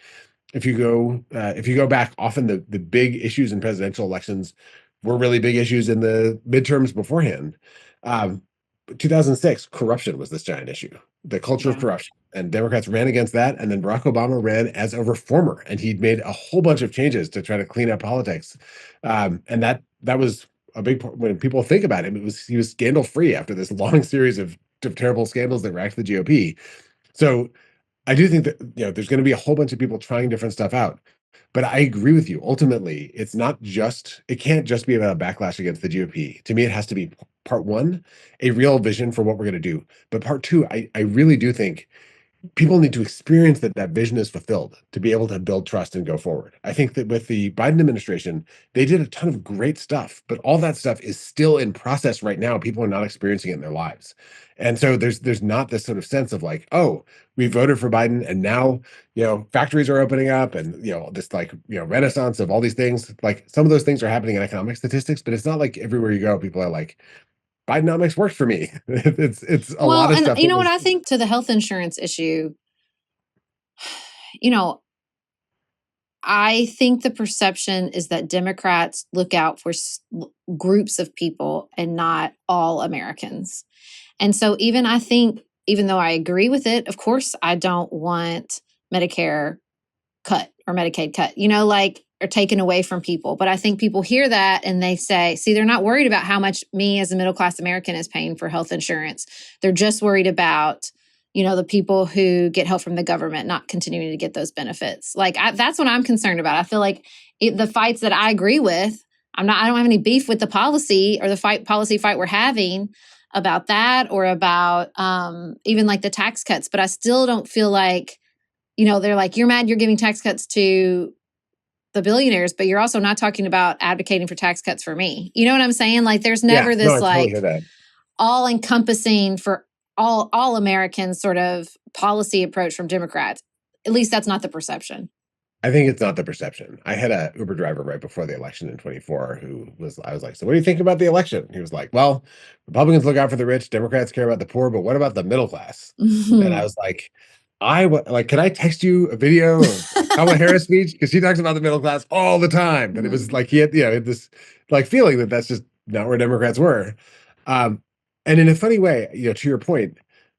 if you go back, often the big issues in presidential elections were really big issues in the midterms beforehand. Um, 2006, corruption was this giant issue, the culture of Yeah. corruption, and Democrats ran against that. And then Barack Obama ran as a reformer, and he'd made a whole bunch of changes to try to clean up politics. And that was a big part. When people think about him, he was scandal free after this long series of terrible scandals that racked the GOP. So I do think that there's going to be a whole bunch of people trying different stuff out. But I agree with you. Ultimately, it can't just be about a backlash against the GOP. To me, it has to be part one, a real vision for what we're going to do. But part two, I really do think people need to experience that vision is fulfilled to be able to build trust and go forward. I think that with the Biden administration, they did a ton of great stuff, but all that stuff is still in process right now. People are not experiencing it in their lives. And so there's not this sort of sense of like, oh, we voted for Biden and now, factories are opening up and, this like, renaissance of all these things. Like some of those things are happening in economic statistics, but it's not like everywhere you go, people are like, Bidenomics worked for me. It's a Well, lot of and stuff you that know what was. I think to the health insurance issue, you know, I think the perception is that Democrats look out for groups of people and not all Americans. And so I think, even though I agree with it, of course, I don't want Medicare cut or Medicaid cut, or taken away from people. But I think people hear that and they say, see, they're not worried about how much me as a middle class American is paying for health insurance. They're just worried about, the people who get help from the government not continuing to get those benefits. That's what I'm concerned about. I feel like the fights that I agree with, I don't have any beef with the policy or the policy fight we're having about that or about even like the tax cuts. But I still don't feel like, they're like, you're mad you're giving tax cuts to the billionaires, but you're also not talking about advocating for tax cuts for me. You know what I'm saying? Like there's Yeah, never no, this I totally hear that. all encompassing for all Americans sort of policy approach from Democrats. At least that's not the perception. I think it's not the perception. I had a Uber driver right before the election in 24 I was like, so what do you think about the election? He was like, well, Republicans look out for the rich, Democrats care about the poor, but what about the middle class? And I was like, can I text you a video of a Kamala Harris speech? Because she talks about the middle class all the time. But it was like he had this like feeling that that's just not where Democrats were. Um, and in a funny way, to your point,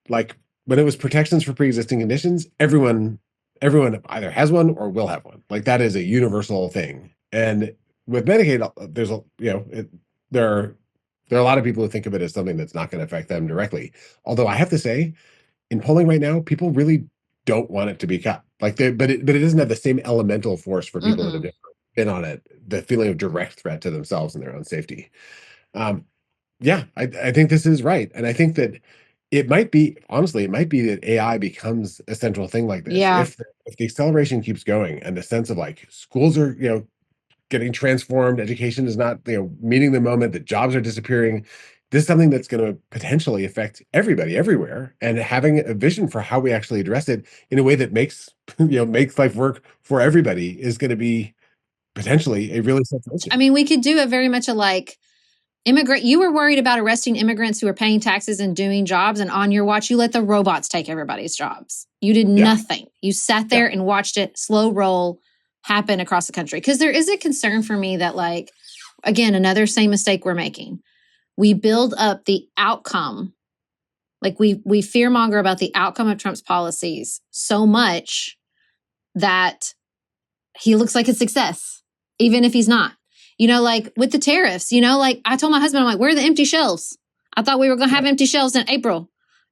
like when it was protections for pre-existing conditions, everyone either has one or will have one. Like that is a universal thing. And with Medicaid, there's a there are a lot of people who think of it as something that's not going to affect them directly. Although I have to say, in polling right now, people really don't want it to be cut. But it doesn't have the same elemental force for people that have been on it. The feeling of direct threat to themselves and their own safety. Um, yeah, I think this is right, and I think that it might be, honestly, it might be that AI becomes a central thing like this. Yeah. If the acceleration keeps going and the sense of like schools are, getting transformed, education is not, meeting the moment, that jobs are disappearing. This is something that's going to potentially affect everybody everywhere. And having a vision for how we actually address it in a way that makes, makes life work for everybody is going to be potentially a really central issue. I mean, we could do it very much like you were worried about arresting immigrants who are paying taxes and doing jobs, and on your watch, you let the robots take everybody's jobs. You did Yeah. nothing. You sat there and watched it slow roll happen across the country. Because there is a concern for me that, like, again, another same mistake we're making. We build up the outcome, like we fearmonger about the outcome of Trump's policies so much that he looks like a success, even if he's not. Like with the tariffs, like I told my husband, I'm like, where are the empty shelves? I thought we were going to have empty shelves in April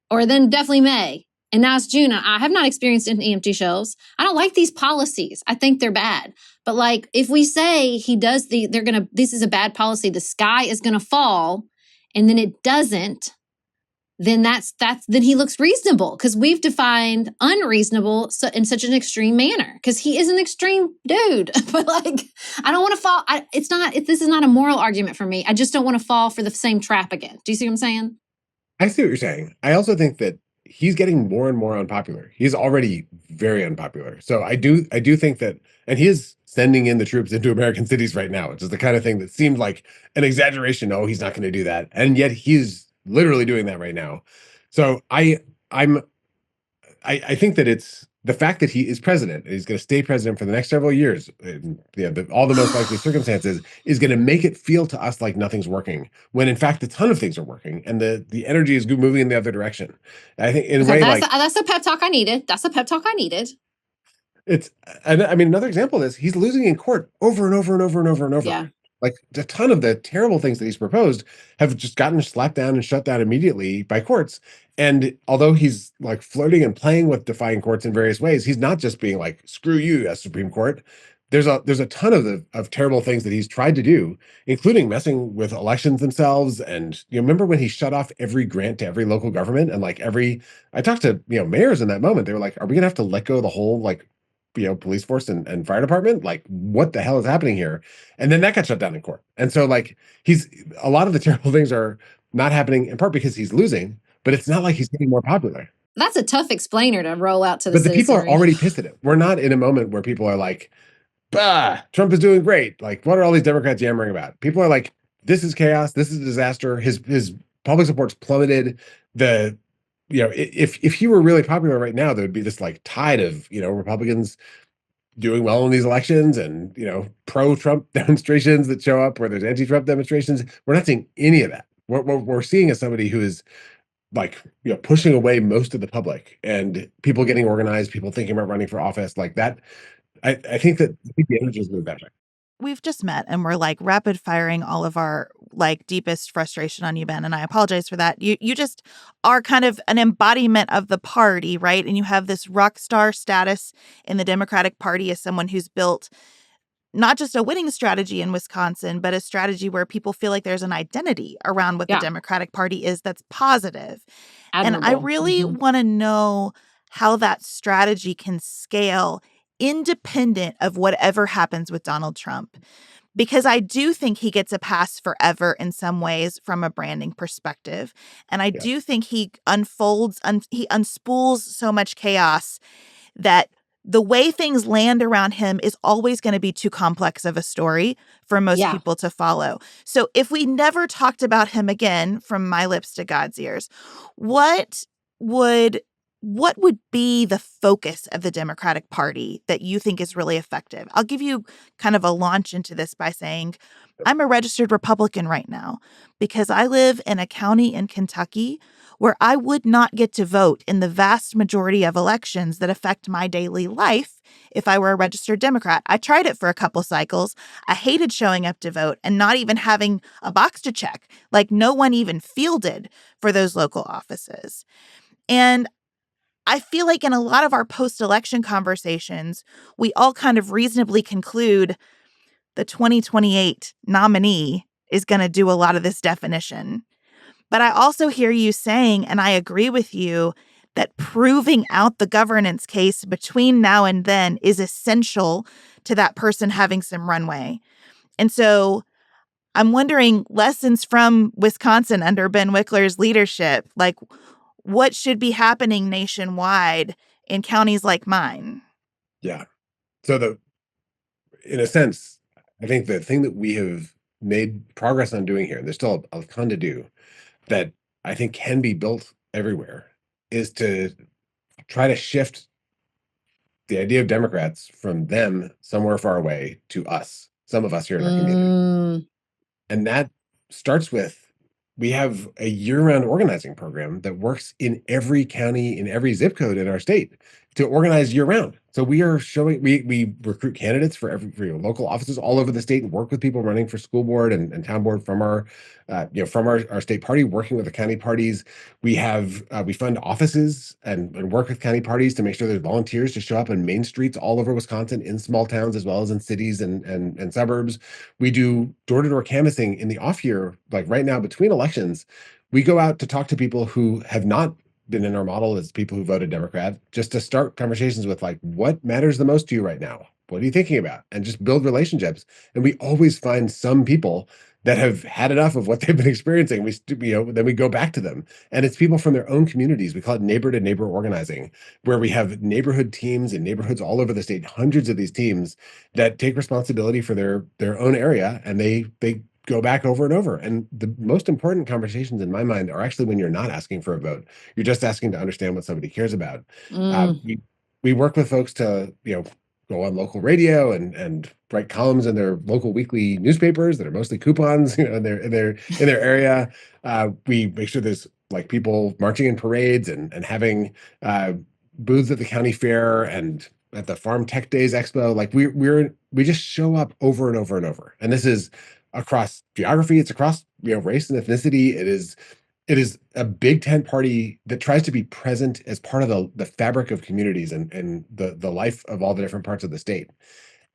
or then definitely May. And now it's June. I have not experienced any empty shelves. I don't like these policies. I think they're bad. But like, if we say this is a bad policy, the sky is going to fall, and then it doesn't, then then he looks reasonable, because we've defined unreasonable in such an extreme manner, because he is an extreme dude. But like, I don't want to fall. This is not a moral argument for me. I just don't want to fall for the same trap again. Do you see what I'm saying? I see what you're saying. I also think that he's getting more and more unpopular. He's already very unpopular. So I do think that, and he is sending in the troops into American cities right now, which is the kind of thing that seemed like an exaggeration. No, he's not going to do that. And yet he's literally doing that right now. So I think that it's the fact that he is president, and he's going to stay president for the next several years, all the most likely circumstances, is going to make it feel to us like nothing's working, when in fact a ton of things are working, and the energy is moving in the other direction. I think in a way, That's the pep talk I needed. That's the pep talk I needed. it's, and I mean, another example of this, he's losing in court over and over and over and over and over. Yeah. Like a ton of the terrible things that he's proposed have just gotten slapped down and shut down immediately by courts. And although he's like flirting and playing with defying courts in various ways, he's not just being like, screw you, as Supreme Court. There's a ton of terrible things that he's tried to do, including messing with elections themselves. And remember when he shut off every grant to every local government, and like I talked to mayors in that moment. They were like, are we gonna have to let go of the whole like police force and fire department? Like, what the hell is happening here? And then that got shut down in court. And so like a lot of the terrible things are not happening in part because he's losing, but it's not like he's getting more popular. That's a tough explainer to roll out to the But the people are already pissed at him. We're not in a moment where people are like, bah, Trump is doing great. Like, what are all these Democrats yammering about? People are like, this is chaos. This is a disaster. His public support's plummeted. If he were really popular right now, there would be this like tide of, Republicans doing well in these elections, and, pro-Trump demonstrations that show up where there's anti-Trump demonstrations. We're not seeing any of that. What we're seeing is somebody who is like, pushing away most of the public, and people getting organized, people thinking about running for office like that. I think the energy is moved that way. We've just met and we're like rapid firing all of our like deepest frustration on you, Ben, and I apologize for that. You just are kind of an embodiment of the party, right? And you have this rock star status in the Democratic Party as someone who's built not just a winning strategy in Wisconsin, but a strategy where people feel like there's an identity around what the Democratic Party is that's positive. Admirable. And I really want to know how that strategy can scale independent of whatever happens with Donald Trump. Because I do think he gets a pass forever in some ways from a branding perspective. And I do think he he unspools so much chaos that the way things land around him is always going to be too complex of a story for most people to follow. So if we never talked about him again, from my lips to God's ears, what would be the focus of the Democratic Party that you think is really effective? I'll give you kind of a launch into this by saying I'm a registered Republican right now because I live in a county in Kentucky where I would not get to vote in the vast majority of elections that affect my daily life if I were a registered Democrat. I tried it for a couple cycles. I hated showing up to vote and not even having a box to check. Like, no one even fielded for those local offices. And I feel like in a lot of our post-election conversations, we all kind of reasonably conclude the 2028 nominee is going to do a lot of this definition. But I also hear you saying, and I agree with you, that proving out the governance case between now and then is essential to that person having some runway. And so I'm wondering, lessons from Wisconsin under Ben Wikler's leadership, like what should be happening nationwide in counties like mine? Yeah. So in a sense, I think the thing that we have made progress on doing here, and there's still a ton to do, that I think can be built everywhere, is to try to shift the idea of Democrats from them somewhere far away to us, some of us here in our community. Mm, And that starts with, we have a year-round organizing program that works in every county, in every zip code in our state to organize year-round. So we are showing, we recruit candidates for your local offices all over the state and work with people running for school board and town board from our state party, working with the county parties. We have we fund offices and work with county parties to make sure there's volunteers to show up on main streets all over Wisconsin, in small towns as well as in cities and suburbs. We do door-to-door canvassing in the off year, like right now between elections. We go out to talk to people who have not been in our model as people who voted Democrat, just to start conversations with, like, what matters the most to you right now? What are you thinking about? And just build relationships. And we always find some people that have had enough of what they've been experiencing. Then we go back to them, and it's people from their own communities. We call it neighbor to neighbor organizing, where we have neighborhood teams in neighborhoods all over the state, hundreds of these teams that take responsibility for their own area, and they go back over and over. And the most important conversations in my mind are actually when you're not asking for a vote. You're just asking to understand what somebody cares about. mm. We work with folks to go on local radio and write columns in their local weekly newspapers that are mostly coupons, in their area. We make sure there's like people marching in parades and having uh, booths at the county fair and at the Farm Tech Days Expo. Like we just show up over and over and over. And this is across geography. It's across race and ethnicity. It is a big tent party that tries to be present as part of the fabric of communities and the life of all the different parts of the state.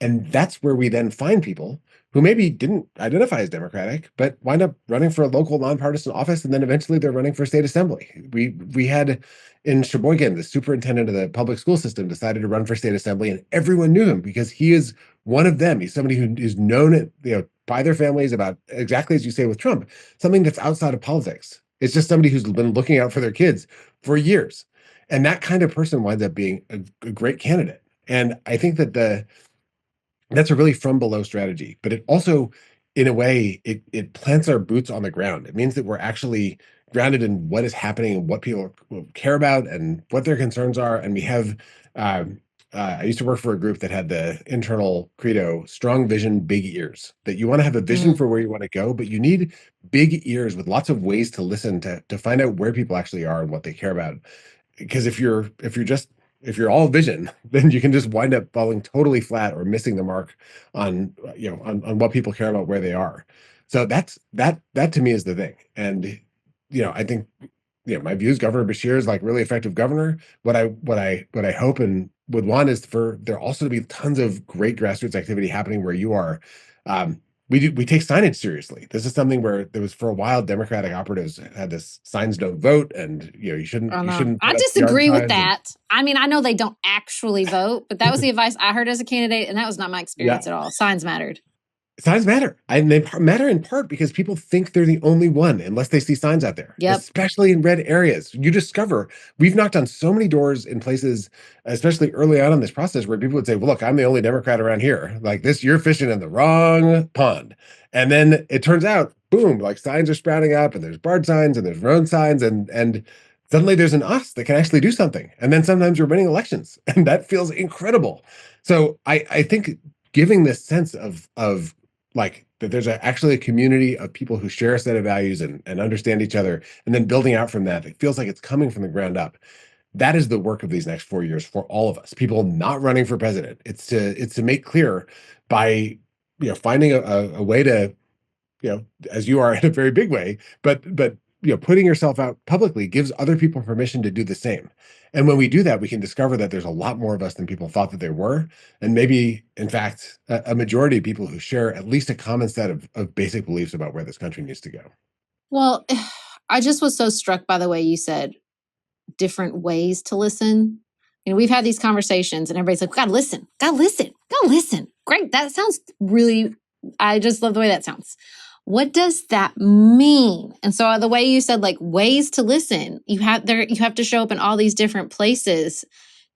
And that's where we then find people who maybe didn't identify as Democratic, but wind up running for a local nonpartisan office, and then eventually they're running for state assembly. We had in Sheboygan, the superintendent of the public school system decided to run for state assembly, and everyone knew him because he is one of them. He's somebody who is known, by their families about, exactly as you say with Trump, something that's outside of politics. It's just somebody who's been looking out for their kids for years, and that kind of person winds up being a great candidate. And I think that's a really from below strategy, but it also, in a way, it plants our boots on the ground. It means that we're actually grounded in what is happening and what people care about and what their concerns are. And we have, I used to work for a group that had the internal credo, strong vision, big ears, that you want to have a vision Mm. for where you want to go, but you need big ears with lots of ways to listen to find out where people actually are and what they care about. Because if you're all vision, then you can just wind up falling totally flat or missing the mark on on what people care about, where they are. So that to me is the thing. And I think my views, Governor Bashir is like really effective governor. What I hope and would want is for there also to be tons of great grassroots activity happening where you are. We take signage seriously. This is something where there was for a while Democratic operatives had this signs don't vote, and you shouldn't I you know. shouldn't I put up yard disagree with signs. And that. I mean, I know they don't actually vote, but that was the advice I heard as a candidate, and that was not my yeah, experience at all. Signs mattered. signs matter. And they matter in part because people think they're the only one unless they see signs out there, Yep. especially in red areas. You discover we've knocked on so many doors in places, especially early on in this process, where people would say, well, look, I'm the only Democrat around here. Like this, you're fishing in the wrong pond. And then it turns out, boom, like signs are sprouting up and there's barred signs and there's road signs and suddenly there's an us that can actually do something. And then sometimes you're winning elections and that feels incredible. So I think giving this sense of like that there's actually a community of people who share a set of values and understand each other, and then building out from that, it feels like it's coming from the ground up. That is the work of these next 4 years for all of us, people not running for president. It's to make clear by finding a way to, as you are in a very big way, but putting yourself out publicly gives other people permission to do the same. And when we do that, we can discover that there's a lot more of us than people thought that there were. And maybe, in fact, a majority of people who share at least a common set of basic beliefs about where this country needs to go. Well, I just was so struck by the way you said different ways to listen. You know, we've had these conversations and everybody's like, gotta listen, gotta listen, gotta listen. Great. That sounds really, I just love the way that sounds. What does that mean? And so the way you said like ways to listen, you have to show up in all these different places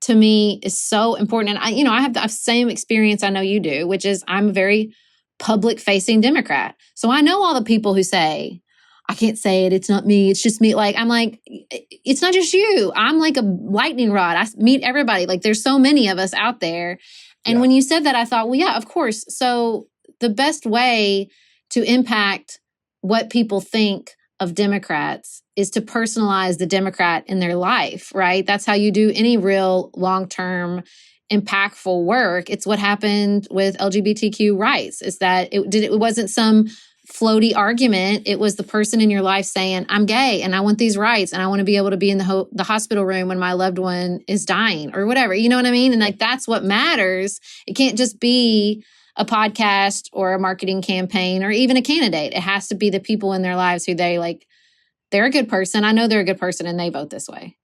to me is so important. And I have the same experience I know you do, which is I'm a very public facing Democrat. So I know all the people who say, I can't say it. It's not me. It's just me. Like, I'm like, it's not just you. I'm like a lightning rod. I meet everybody. Like, there's so many of us out there. And Yeah. when you said that, I thought, well, yeah, of course. So the best way to impact what people think of Democrats is to personalize the Democrat in their life, right? That's how you do any real long-term impactful work. It's what happened with LGBTQ rights, is that it wasn't some floaty argument. It was the person in your life saying, I'm gay and I want these rights and I want to be able to be in the hospital room when my loved one is dying or whatever. You know what I mean? And like, that's what matters. It can't just be a podcast or a marketing campaign or even a candidate. It has to be the people in their lives who they're a good person. I know they're a good person and they vote this way.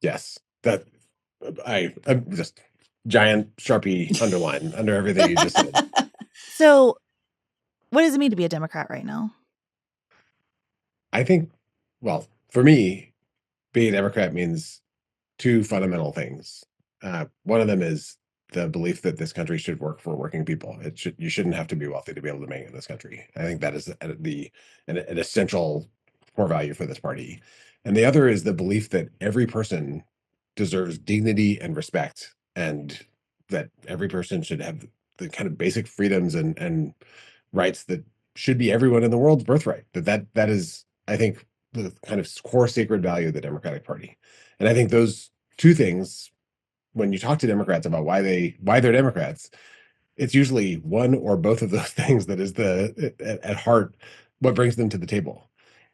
Yes. That I'm just giant Sharpie underline under everything you just said. So, what does it mean to be a Democrat right now? I think, well, for me, being a Democrat means two fundamental things. One of them is the belief that this country should work for working people. You shouldn't have to be wealthy to be able to make it in this country. I think that is an essential core value for this party. And the other is the belief that every person deserves dignity and respect, and that every person should have the kind of basic freedoms and rights that should be everyone in the world's birthright. That is, I think, the kind of core sacred value of the Democratic Party. And I think those two things, when you talk to Democrats about why they're Democrats, it's usually one or both of those things that is at heart what brings them to the table.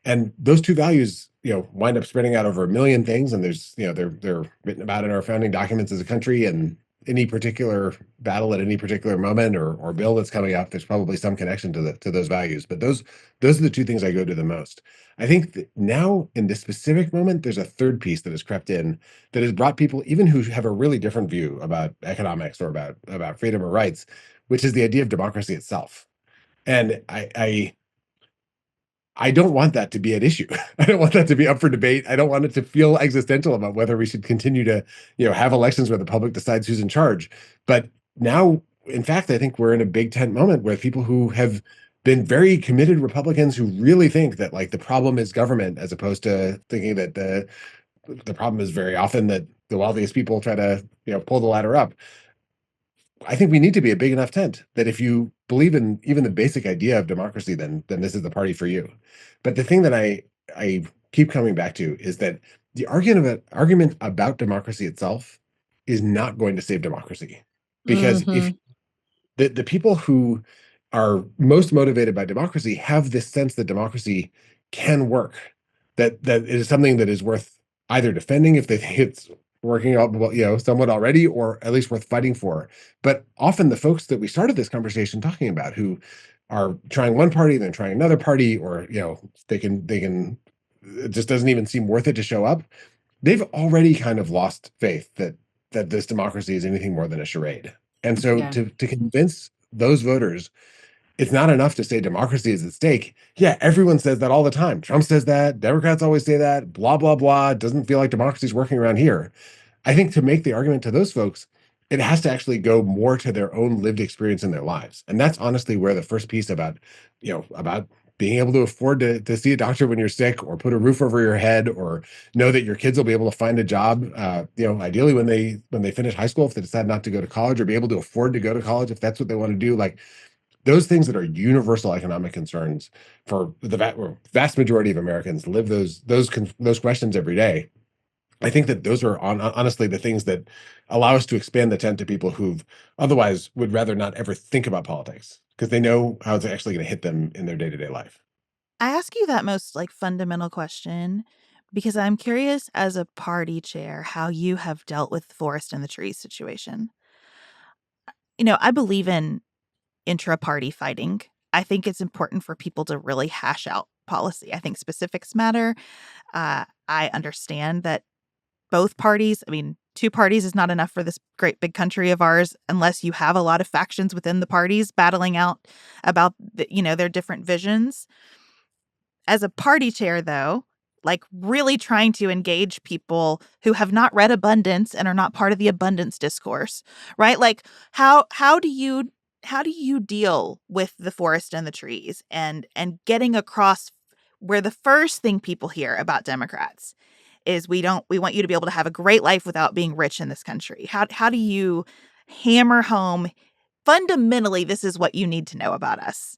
And those two values, wind up spreading out over a million things. And there's, they're written about in our founding documents as a country, and any particular battle at any particular moment or bill that's coming up, there's probably some connection to those values. But those are the two things I go to the most. I think that now in this specific moment, there's a third piece that has crept in that has brought people, even who have a really different view about economics or about freedom or rights, which is the idea of democracy itself. And I don't want that to be an issue. I don't want that to be up for debate. I don't want it to feel existential about whether we should continue to, have elections where the public decides who's in charge. But now, in fact, I think we're in a big tent moment where people who have been very committed Republicans who really think that like the problem is government, as opposed to thinking that the problem is very often that the wealthiest people try to, pull the ladder up. I think we need to be a big enough tent that if you believe in even the basic idea of democracy, then this is the party for you. But the thing that I keep coming back to is that the argument about democracy itself is not going to save democracy. Because if Mm-hmm. the people who are most motivated by democracy have this sense that democracy can work, that it is something that is worth either defending if they think it's working out well, somewhat already, or at least worth fighting for. But often the folks that we started this conversation talking about, who are trying one party, then trying another party, or they can it just doesn't even seem worth it to show up. They've already kind of lost faith that this democracy is anything more than a charade. And so Yeah. to convince those voters, it's not enough to say democracy is at stake. Yeah, everyone says that all the time. Trump says that. Democrats always say that. Blah, blah, blah. It doesn't feel like democracy is working around here. I think to make the argument to those folks, it has to actually go more to their own lived experience in their lives. And that's honestly where the first piece about being able to afford to see a doctor when you're sick, or put a roof over your head, or know that your kids will be able to find a job, ideally when they finish high school, if they decide not to go to college, or be able to afford to go to college if that's what they want to do. Like those things that are universal economic concerns for the vast majority of Americans live those questions every day. I think that those are honestly the things that allow us to expand the tent to people who've otherwise would rather not ever think about politics, because they know how it's actually going to hit them in their day-to-day life. I ask you that most fundamental question because I'm curious, as a party chair, how you have dealt with forest and the trees situation. I believe in intra-party fighting. I think it's important for people to really hash out policy. I think specifics matter. I understand that both parties, I mean, two parties is not enough for this great big country of ours unless you have a lot of factions within the parties battling out about their different visions. As a party chair, though, like really trying to engage people who have not read abundance and are not part of the abundance discourse, right? Like how do you deal with the forest and the trees and getting across where the first thing people hear about Democrats is we want you to be able to have a great life without being rich in this country. How do you hammer home fundamentally this is what you need to know about us?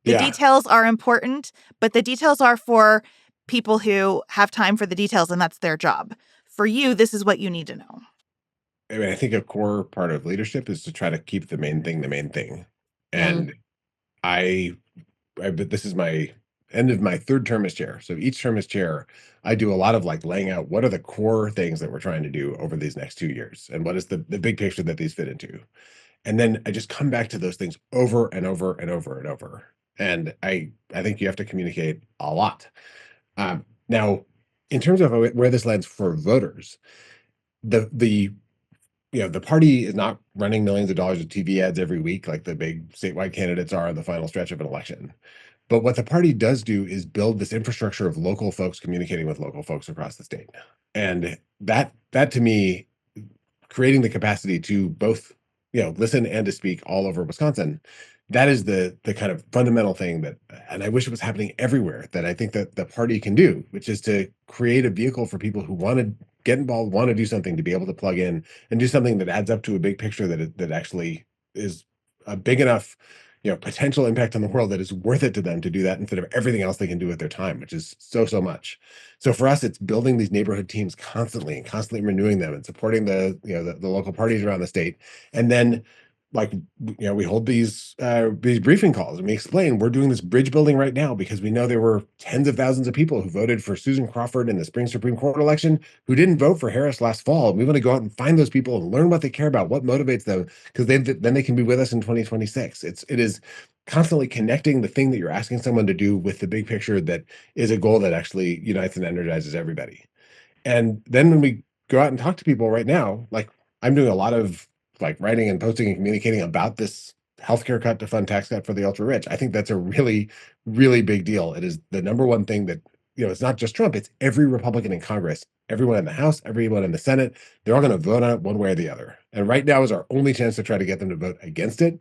The Yeah. details are important, but the details are for people who have time for the details, and that's their job. For you, this is what you need to know. I mean, I think a core part of leadership is to try to keep the main thing the main thing. Yeah. And but this is my end of my third term as chair. So each term as chair, I do a lot of like laying out what are the core things that we're trying to do over these next 2 years, and what is the big picture that these fit into. And then I just come back to those things over and over and over and over. And I think you have to communicate a lot. Now, in terms of where this lands for voters, the the party is not running millions of dollars of TV ads every week like the big statewide candidates are in the final stretch of an election. But what the party does do is build this infrastructure of local folks communicating with local folks across the state. And that to me, creating the capacity to both, listen and to speak all over Wisconsin, that is the kind of fundamental thing that, and I wish it was happening everywhere, that I think that the party can do, which is to create a vehicle for people who want to get involved, want to do something, to be able to plug in and do something that adds up to a big picture that actually is a big enough, potential impact on the world that is worth it to them to do that instead of everything else they can do with their time, which is so much. So for us, it's building these neighborhood teams constantly and constantly renewing them and supporting the local parties around the state. And then like, we hold these briefing calls and we explain we're doing this bridge building right now because we know there were tens of thousands of people who voted for Susan Crawford in the spring Supreme Court election who didn't vote for Harris last fall. We want to go out and find those people and learn what they care about, what motivates them, because then they can be with us in 2026. It is constantly connecting the thing that you're asking someone to do with the big picture that is a goal that actually unites and energizes everybody. And then when we go out and talk to people right now, like I'm doing a lot of like writing and posting and communicating about this healthcare cut to fund tax cut for the ultra rich. I think that's a really, really big deal. It is the number one thing that, it's not just Trump, it's every Republican in Congress, everyone in the House, everyone in the Senate. They're all going to vote on it one way or the other. And right now is our only chance to try to get them to vote against it.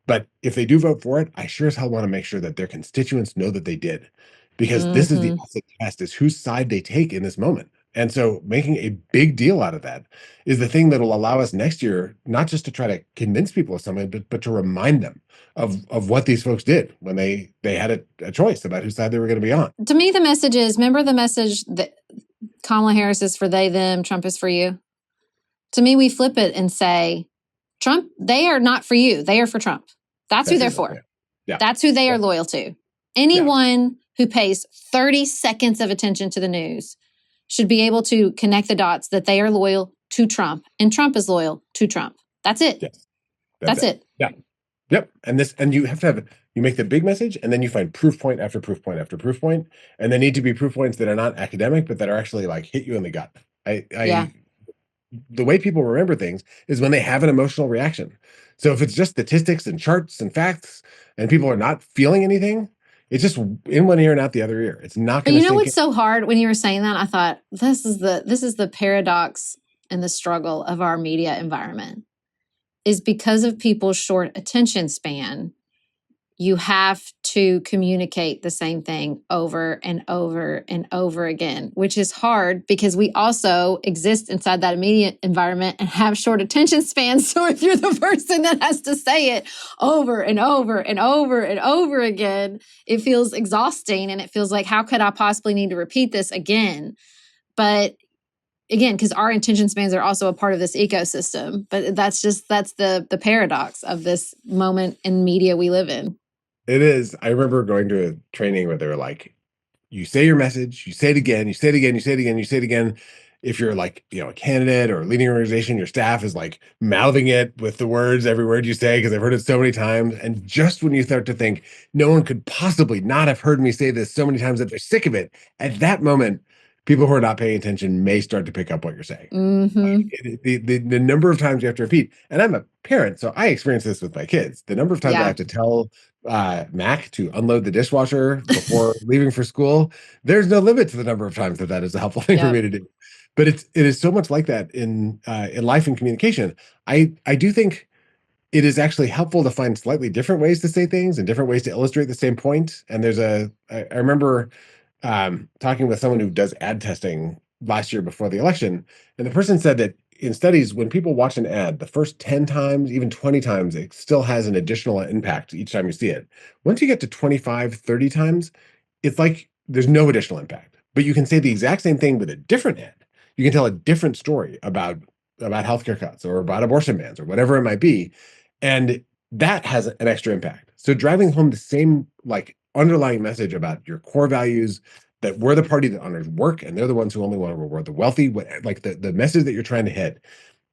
But if they do vote for it, I sure as hell want to make sure that their constituents know that they did, because this is the acid test, is whose side they take in this moment. And so making a big deal out of that is the thing that will allow us next year, not just to try to convince people of something, but to remind them of what these folks did when they had a choice about whose side they were going to be on. To me, the message is, remember the message that Kamala Harris is for they, them, Trump is for you? To me, we flip it and say, Trump, they are not for you. They are for Trump. That's who they're for. Yeah. That's who they are loyal to. Anyone who pays 30 seconds of attention to the news should be able to connect the dots that they are loyal to Trump and Trump is loyal to Trump. That's it. Yes. That's it. Yeah. Yep. And you have to have, you make the big message and then you find proof point after proof point after proof point. And they need to be proof points that are not academic, but that are actually like hit you in the gut. The way people remember things is when they have an emotional reaction. So if it's just statistics and charts and facts and people are not feeling anything, it's just in one ear and out the other ear. It's not going to. But you know what's so hard? When you were saying that, I thought this is the paradox and the struggle of our media environment. Is because of people's short attention span, you have to communicate the same thing over and over and over again, which is hard because we also exist inside that immediate environment and have short attention spans. So if you're the person that has to say it over and over and over and over again, it feels exhausting and it feels like, how could I possibly need to repeat this again? But again, because our attention spans are also a part of this ecosystem. But that's the paradox of this moment in media we live in. It is. I remember going to a training where they were like, you say your message, you say it again, you say it again, you say it again, you say it again. if you're like, a candidate or leading an organization, your staff is like mouthing it with the words, every word you say, because they've heard it so many times. And just when you start to think, no one could possibly not have heard me say this so many times that they're sick of it, at that moment, people who are not paying attention may start to pick up what you're saying. The number of times you have to repeat, and I'm a parent, so I experience this with my kids. The number of times I have to tell Mac to unload the dishwasher before leaving for school, there's no limit to the number of times that is a helpful thing for me to do. But it is so much like that in life and communication. I do think it is actually helpful to find slightly different ways to say things and different ways to illustrate the same point. And I remember talking with someone who does ad testing last year before the election, and the person said that in studies, when people watch an ad, the first 10 times, even 20 times, it still has an additional impact each time you see it. Once you get to 25, 30 times, it's like there's no additional impact. But you can say the exact same thing with a different ad. You can tell a different story about healthcare cuts or about abortion bans or whatever it might be. And that has an extra impact. So driving home the same like underlying message about your core values, that we're the party that honors work and they're the ones who only want to reward the wealthy, like the message that you're trying to hit,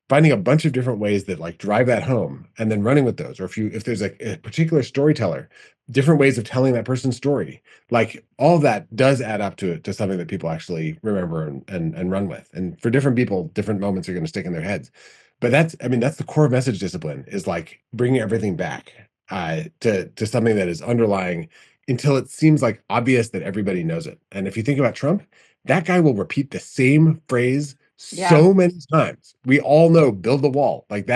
finding a bunch of different ways that like drive that home and then running with those. Or if there's like a particular storyteller, different ways of telling that person's story, like all of that does add up to something that people actually remember and run with. And for different people, different moments are going to stick in their heads. But that's the core message discipline, is like bringing everything back to something that is underlying until it seems like obvious that everybody knows it. And if you think about Trump, that guy will repeat the same phrase so many times. We all know build the wall. Like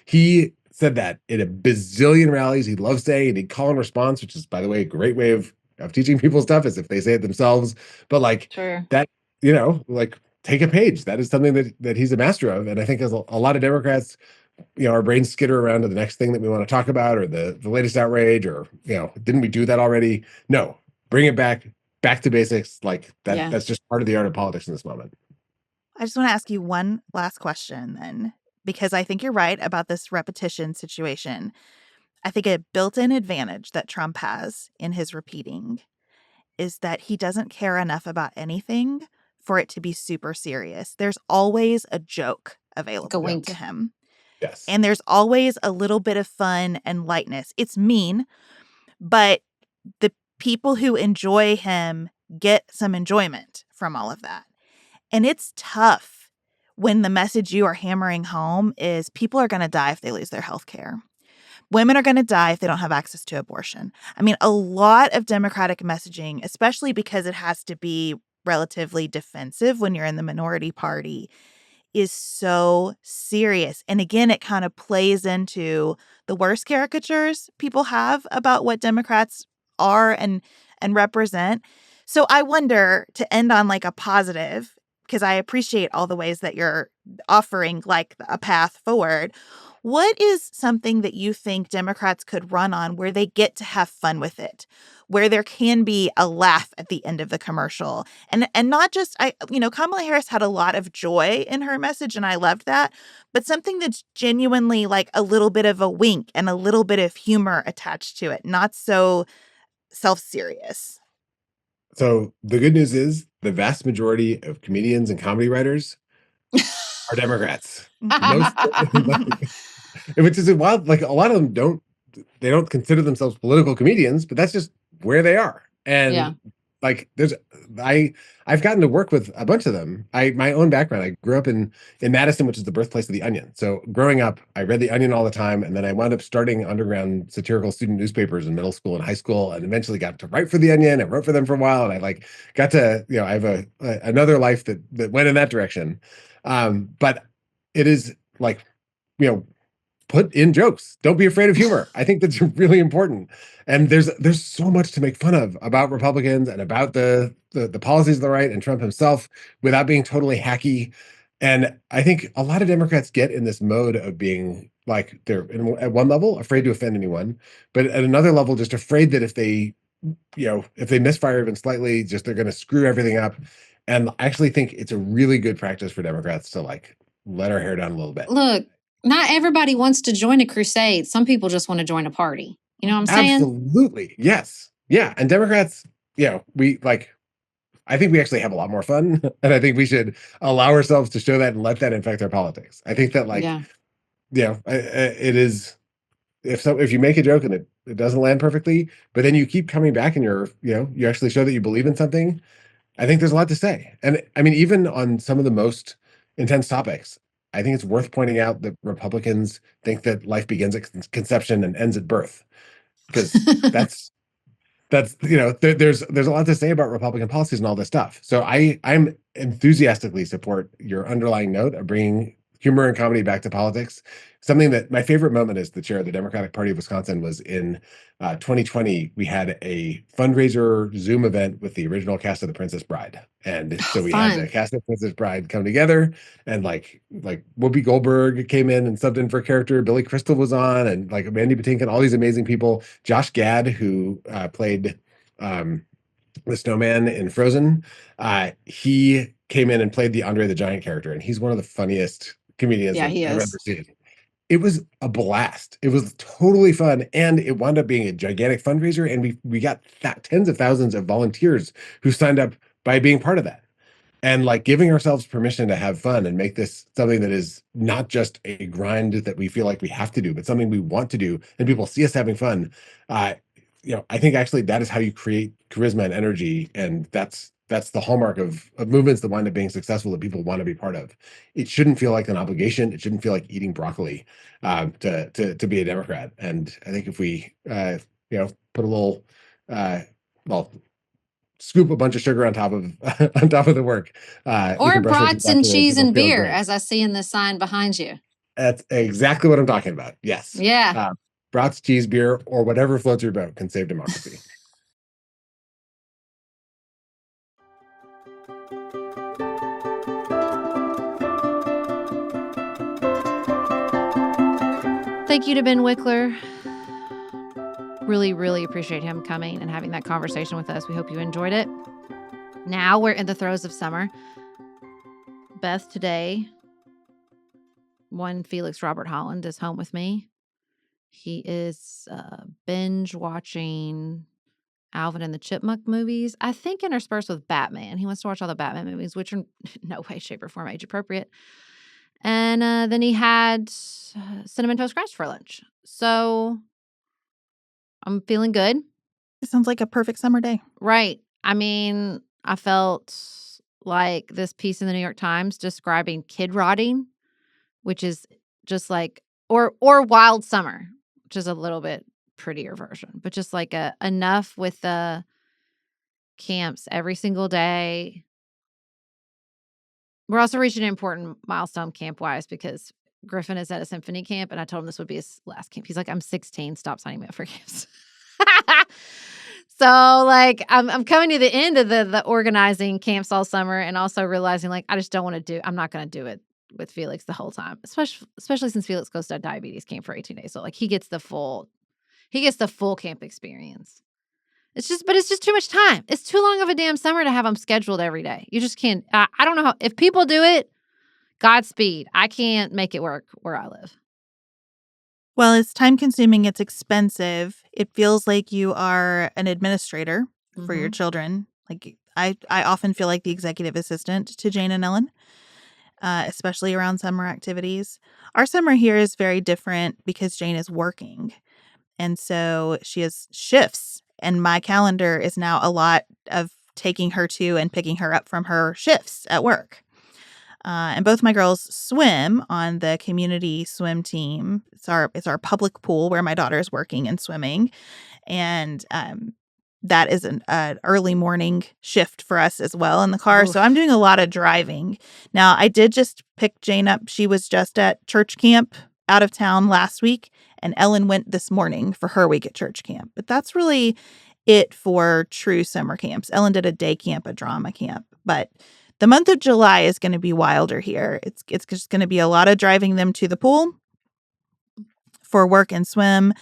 he said that in a bazillion rallies. He loves saying, and he'd call and response, which is, by the way, a great way of teaching people stuff, is if they say it themselves. But like that, like take a page. That is something that he's a master of. And I think as a lot of Democrats, our brains skitter around to the next thing that we want to talk about, or the latest outrage, or, didn't we do that already? No, bring it back to basics. Like that, that's just part of the art of politics in this moment. I just want to ask you one last question then, because I think you're right about this repetition situation. I think a built-in advantage that Trump has in his repeating is that he doesn't care enough about anything for it to be super serious. There's always a joke available to him. Yes. And there's always a little bit of fun and lightness. It's mean, but the people who enjoy him get some enjoyment from all of that. And it's tough when the message you are hammering home is people are going to die if they lose their health care. Women are going to die if they don't have access to abortion. I mean, a lot of Democratic messaging, especially because it has to be relatively defensive when you're in the minority party, is so serious. And again, it kind of plays into the worst caricatures people have about what Democrats are and represent. So I wonder, to end on like a positive, because I appreciate all the ways that you're offering like a path forward. What is something that you think Democrats could run on where they get to have fun with it, where there can be a laugh at the end of the commercial? And not just, Kamala Harris had a lot of joy in her message, and I loved that, but something that's genuinely like a little bit of a wink and a little bit of humor attached to it, not so self-serious. So the good news is the vast majority of comedians and comedy writers are Democrats. Which is wild. Like a lot of them don't consider themselves political comedians, but that's just where they are. And like I've gotten to work with a bunch of them. My own background, I grew up in Madison, which is the birthplace of The Onion. So growing up, I read The Onion all the time, and then I wound up starting underground satirical student newspapers in middle school and high school, and eventually got to write for The Onion. I wrote for them for a while, and I like got to, I have another life that went in that direction. But it is like, put in jokes. Don't be afraid of humor. I think that's really important. And there's so much to make fun of about Republicans and about the policies of the right and Trump himself without being totally hacky. And I think a lot of Democrats get in this mode of being like, they're at one level afraid to offend anyone, but at another level just afraid that if they misfire even slightly, just they're going to screw everything up. And I actually think it's a really good practice for Democrats to like let our hair down a little bit. Look, not everybody wants to join a crusade. Some people just want to join a party. You know what I'm saying? Absolutely. Yes. Yeah. And Democrats, we like, I think we actually have a lot more fun, and I think we should allow ourselves to show that and let that infect our politics. I think that, like, Yeah. it is, if you make a joke and it doesn't land perfectly, but then you keep coming back and you actually show that you believe in something. I think there's a lot to say. And I mean, even on some of the most intense topics, I think it's worth pointing out that Republicans think that life begins at conception and ends at birth, because there's a lot to say about Republican policies and all this stuff. So I'm enthusiastically support your underlying note of bringing humor and comedy back to politics. Something that my favorite moment as the chair of the Democratic Party of Wisconsin was in 2020. We had a fundraiser Zoom event with the original cast of The Princess Bride, and Oh, so we had the fun. cast of Princess Bride come together, and like Whoopi Goldberg came in and subbed in for a character. Billy Crystal was on, and like Mandy Patinkin, all these amazing people. Josh Gad, who played um, the snowman in Frozen, he came in and played the Andre the Giant character, and he's one of the funniest comedians Yeah, that he I've ever is. seen. It was a blast. It was totally fun, and it wound up being a gigantic fundraiser, and we got tens of thousands of volunteers who signed up by being part of that, and like giving ourselves permission to have fun and make this something that is not just a grind that we feel like we have to do, but something we want to do, and people see us having fun. uh I think actually that is how you create charisma and energy, and that's the hallmark of movements that wind up being successful, that people want to be part of. It shouldn't feel like an obligation. It shouldn't feel like eating broccoli to be a Democrat. And I think if we put a little uh well, scoop a bunch of sugar on top of on top of the work. We Or can brush our teeth brats and afterwards. cheese It'll and feel beer, great. as I see in the sign behind you. That's exactly what I'm talking about. Yes. Yeah. Brats, cheese, beer, or whatever floats your boat can save democracy. Thank you to Ben Wikler. Really, really appreciate him coming and having that conversation with us. We hope you enjoyed it. Now we're in the throes of summer. Beth today, one Felix Robert Holland, is home with me. He is binge watching Alvin and the Chipmunk movies, I think interspersed with Batman. He wants to watch all the Batman movies, which are no way, shape, or form age appropriate. And then he had Cinnamon Toast Crunch for lunch. So I'm feeling good. It sounds like a perfect summer day. Right. I mean, I felt like this piece in the New York Times describing kid rotting, which is just like, or wild summer, which is a little bit prettier version, but just like enough with the camps every single day. We're also reaching an important milestone camp-wise because Griffin is at a symphony camp, and I told him this would be his last camp. He's like, "I'm 16. Stop signing me up for camps." So, like, I'm coming to the end of the organizing camps all summer, and also realizing, like, I just don't want to I'm not going to do it with Felix the whole time, especially since Felix goes to a diabetes camp for 18 days. So, like, he gets the full camp experience. It's just too much time. It's too long of a damn summer to have them scheduled every day. You just can't. I don't know how, if people do it, Godspeed. I can't make it work where I live. Well, it's time consuming, it's expensive. It feels like you are an administrator for your children. Like I often feel like the executive assistant to Jane and Ellen, especially around summer activities. Our summer here is very different because Jane is working. And so she has shifts, and my calendar is now a lot of taking her to and picking her up from her shifts at work. And both my girls swim on the community swim team. It's our public pool where my daughter is working and swimming, and that is an early morning shift for us as well in the car. Oof. So I'm doing a lot of driving. Now, I did just pick Jane up. She was just at church camp out of town last week, and Ellen went this morning for her week at church camp. But that's really it for true summer camps. Ellen did a day camp, a drama camp, but the month of July is going to be wilder here. It's just going to be a lot of driving them to the pool for work and swim.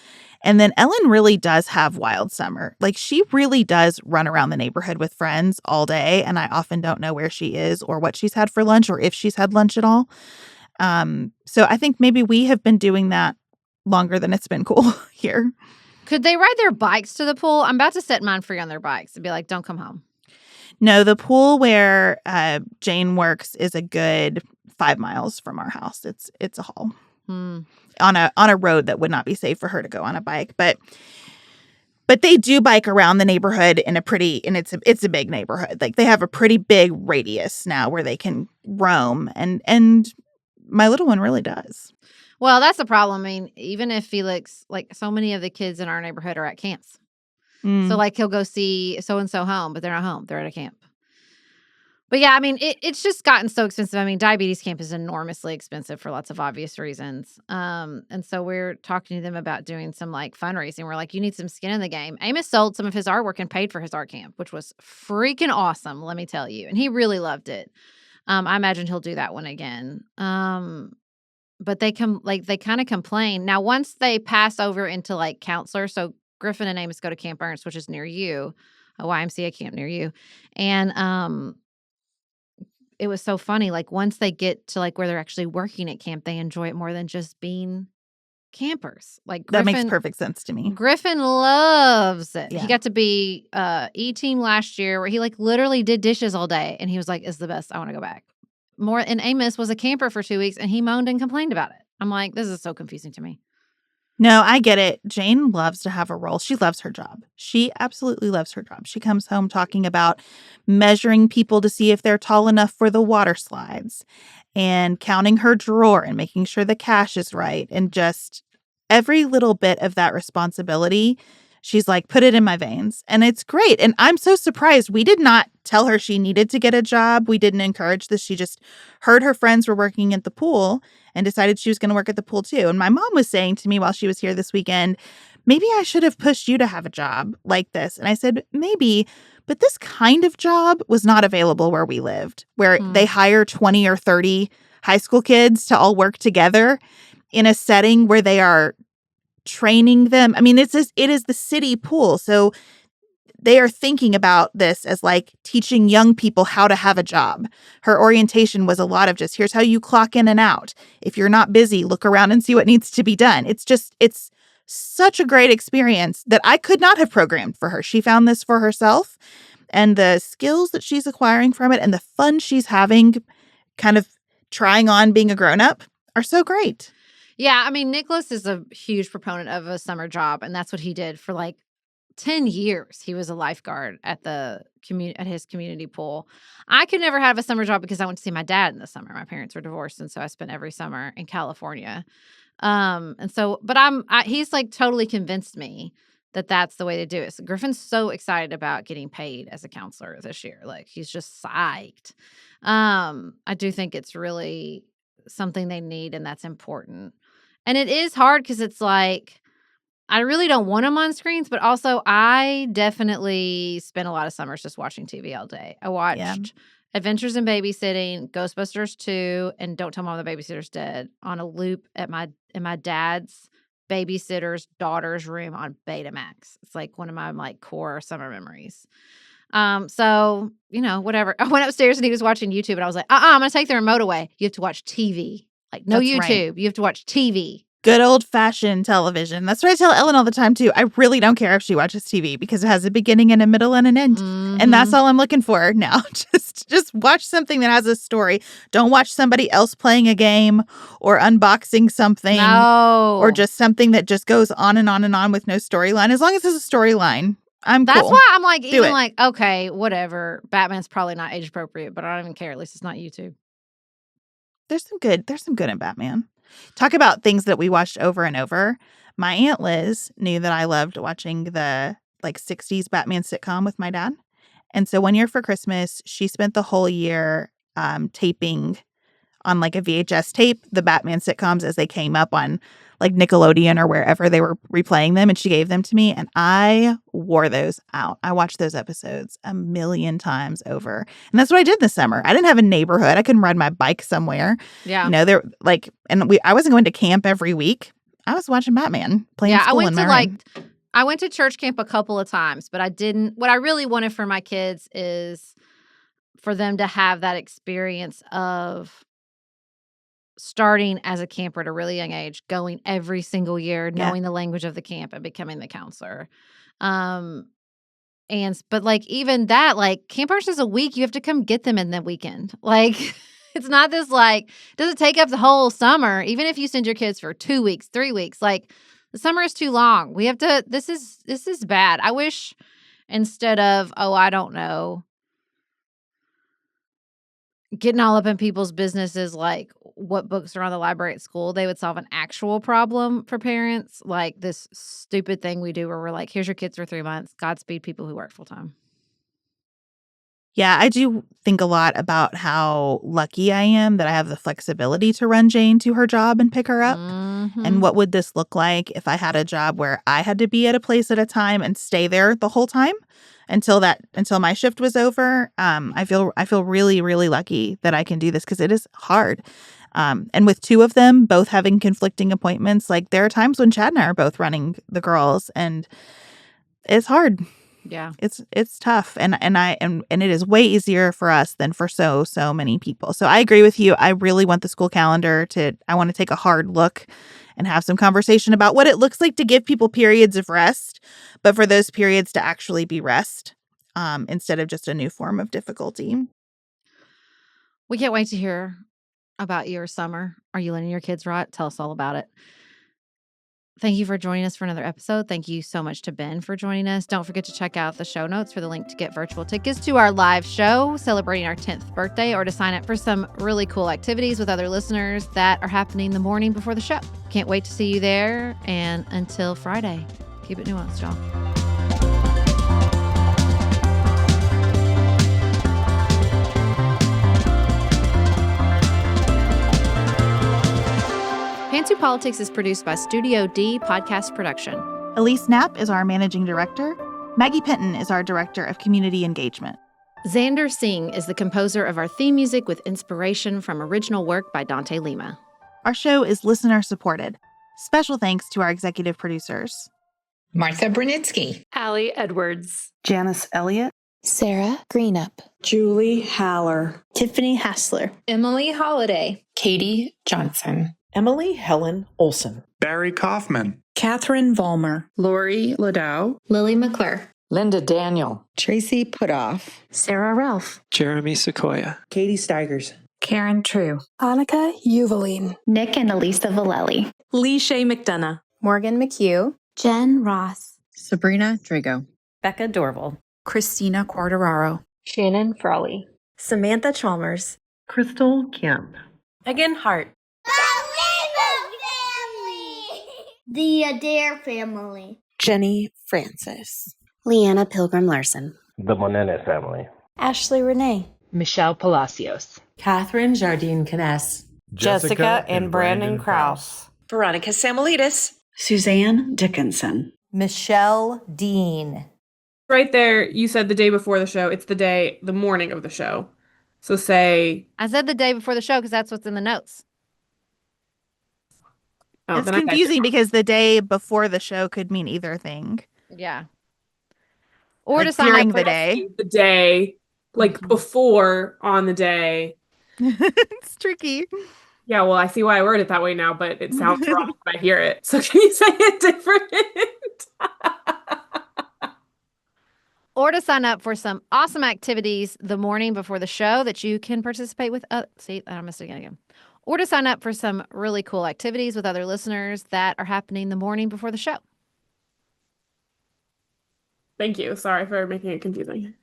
And then Ellen really does have wild summer. Like, she really does run around the neighborhood with friends all day, and I often don't know where she is or what she's had for lunch or if she's had lunch at all. So I think maybe we have been doing that longer than it's been cool here. Could they ride their bikes to the pool? I'm about to set mine free on their bikes and be like, don't come home. No, the pool where Jane works is a good 5 miles from our house. It's a haul on a road that would not be safe for her to go on a bike, but they do bike around the neighborhood and it's a big neighborhood. Like they have a pretty big radius now where they can roam, and my little one really does. Well, that's the problem. I mean, even if Felix, like so many of the kids in our neighborhood are at camps. So like he'll go see so-and-so home, but they're not home. They're at a camp. But yeah, I mean, it's just gotten so expensive. I mean, diabetes camp is enormously expensive for lots of obvious reasons. And so we're talking to them about doing some like fundraising. We're like, you need some skin in the game. Amos sold some of his artwork and paid for his art camp, which was freaking awesome, let me tell you. And he really loved it. I imagine he'll do that one again. But they kind of complain. Now, once they pass over into like counselor, so Griffin and Amos go to Camp Ernst, which is near you, a YMCA camp near you. And it was so funny. Like once they get to like where they're actually working at camp, they enjoy it more than just being campers. Like That makes perfect sense to me. Griffin loves it. Yeah. He got to be E-team last year where he like literally did dishes all day. And he was like, it's the best. I want to go back. And Amos was a camper for 2 weeks and he moaned and complained about it. I'm like, this is so confusing to me. No, I get it. Jane loves to have a role. She loves her job. She absolutely loves her job. She comes home talking about measuring people to see if they're tall enough for the water slides and counting her drawer and making sure the cash is right. And just every little bit of that responsibility, she's like, put it in my veins. And it's great. And I'm so surprised. We did not tell her she needed to get a job. We didn't encourage this. She just heard her friends were working at the pool and decided she was going to work at the pool too. And my mom was saying to me while she was here this weekend, maybe I should have pushed you to have a job like this. And I said, maybe, but this kind of job was not available where we lived, where they hire 20 or 30 high school kids to all work together in a setting where they are training them. I mean, it is the city pool. So they are thinking about this as like teaching young people how to have a job. Her orientation was a lot of just, here's how you clock in and out. If you're not busy, look around and see what needs to be done. It's such a great experience that I could not have programmed for her. She found this for herself, and the skills that she's acquiring from it and the fun she's having kind of trying on being a grown-up are so great. Yeah, I mean, Nicholas is a huge proponent of a summer job, and that's what he did for like 10 years. He was a lifeguard at his community pool. I could never have a summer job because I went to see my dad in the summer. My parents were divorced, and so I spent every summer in California. And so, but he's like totally convinced me that that's the way to do it. So Griffin's so excited about getting paid as a counselor this year. Like he's just psyched. I do think it's really something they need, and that's important. And it is hard because it's like, I really don't want them on screens, but also I definitely spent a lot of summers just watching TV all day. I watched Adventures in Babysitting, Ghostbusters 2, and Don't Tell Mom the Babysitter's Dead on a loop in my dad's babysitter's daughter's room on Betamax. It's like one of my like core summer memories. So, whatever. I went upstairs and he was watching YouTube and I was like, I'm going to take the remote away. You have to watch TV. Like no That's YouTube. right. You have to watch TV. Good old-fashioned television. That's what I tell Ellen all the time, too. I really don't care if she watches TV because it has a beginning and a middle and an end. Mm-hmm. And that's all I'm looking for now. Just watch something that has a story. Don't watch somebody else playing a game or unboxing something. No. Or just something that just goes on and on and on with no storyline. As long as there's a storyline, I'm cool. That's why I'm like, okay, whatever. Batman's probably not age appropriate, but I don't even care. At least it's not YouTube. There's some good in Batman. Talk about things that we watched over and over. My Aunt Liz knew that I loved watching the 60s Batman sitcom with my dad. And so one year for Christmas, she spent the whole year taping on a VHS tape the Batman sitcoms as they came up on Nickelodeon or wherever they were replaying them. And she gave them to me and I wore those out. I watched those episodes a million times over. And that's what I did this summer. I didn't have a neighborhood. I couldn't ride my bike somewhere. Yeah. I wasn't going to camp every week. I was watching Batman, playing school in my room. I went to church camp a couple of times, but what I really wanted for my kids is for them to have that experience of starting as a camper at a really young age, going every single year, knowing the language of the camp and becoming the counselor. But like even that, like Camp Orange is a week. You have to come get them in the weekend. Like it's not this like it doesn't take up the whole summer. Even if you send your kids for 2 weeks, 3 weeks, like the summer is too long. We have to. This is bad. I wish instead of I don't know, getting all up in people's businesses like what books are on the library at school, they would solve an actual problem for parents, like this stupid thing we do where we're like, here's your kids for 3 months. Godspeed people who work full time. Yeah, I do think a lot about how lucky I am that I have the flexibility to run Jane to her job and pick her up. And what would this look like if I had a job where I had to be at a place at a time and stay there the whole time until my shift was over? I feel really, really lucky that I can do this because it is hard. And with 2 of them both having conflicting appointments, like there are times when Chad and I are both running the girls, and it's hard. Yeah. It's tough. And it is way easier for us than for so many people. So I agree with you. I really want the school calendar I want to take a hard look and have some conversation about what it looks like to give people periods of rest, but for those periods to actually be rest, instead of just a new form of difficulty. We can't wait to hear about your summer. Are you letting your kids rot? Tell us all about it. Thank you for joining us for another episode. Thank you so much to Ben for joining us. Don't forget to check out the show notes for the link to get virtual tickets to our live show celebrating our 10th birthday, or to sign up for some really cool activities with other listeners that are happening the morning before the show. Can't wait to see you there. And until Friday, keep it nuanced, y'all. Pantsuit Politics is produced by Studio D Podcast Production. Elise Knapp is our managing director. Maggie Penton is our director of community engagement. Xander Singh is the composer of our theme music with inspiration from original work by Dante Lima. Our show is listener supported. Special thanks to our executive producers: Martha Brunitsky, Allie Edwards, Janice Elliott, Sarah Greenup, Julie Haller, Tiffany Hassler, Emily Holiday, Katie Johnson, Emily Helen Olson, Barry Kaufman, Catherine Vollmer, Lori Ladow, Lily McClure, Linda Daniel, Tracy Putoff, Sarah Ralph, Jeremy Sequoia, Katie Steigers, Karen True, Annika Uvaline, Nick and Elisa Valelli, Lee Shea McDonough, Morgan McHugh, Jen Ross, Sabrina Drago, Becca Dorval, Christina Quartararo, Shannon Frawley, Samantha Chalmers, Crystal Kemp, Megan Hart, The Adair family. Jenny Francis, Leanna Pilgrim Larson, the Monene family, Ashley Renee, Michelle Palacios, Catherine Jardine Kness, Jessica and Brandon Krause, Veronica Samuelidis, Suzanne Dickinson, Michelle Dean. Right there, you said the day before the show. It's the morning of the show. So say... I said the day before the show because that's what's in the notes. Oh, it's confusing because the day before the show could mean either thing. Yeah. Or like to sign during up the day. The day, like before on the day. It's tricky. Yeah, well, I see why I word it that way now, but it sounds wrong when I hear it. So can you say it different? Or to sign up for some awesome activities the morning before the show that you can participate with. See, I missed it again. Or to sign up for some really cool activities with other listeners that are happening the morning before the show. Thank you. Sorry for making it confusing.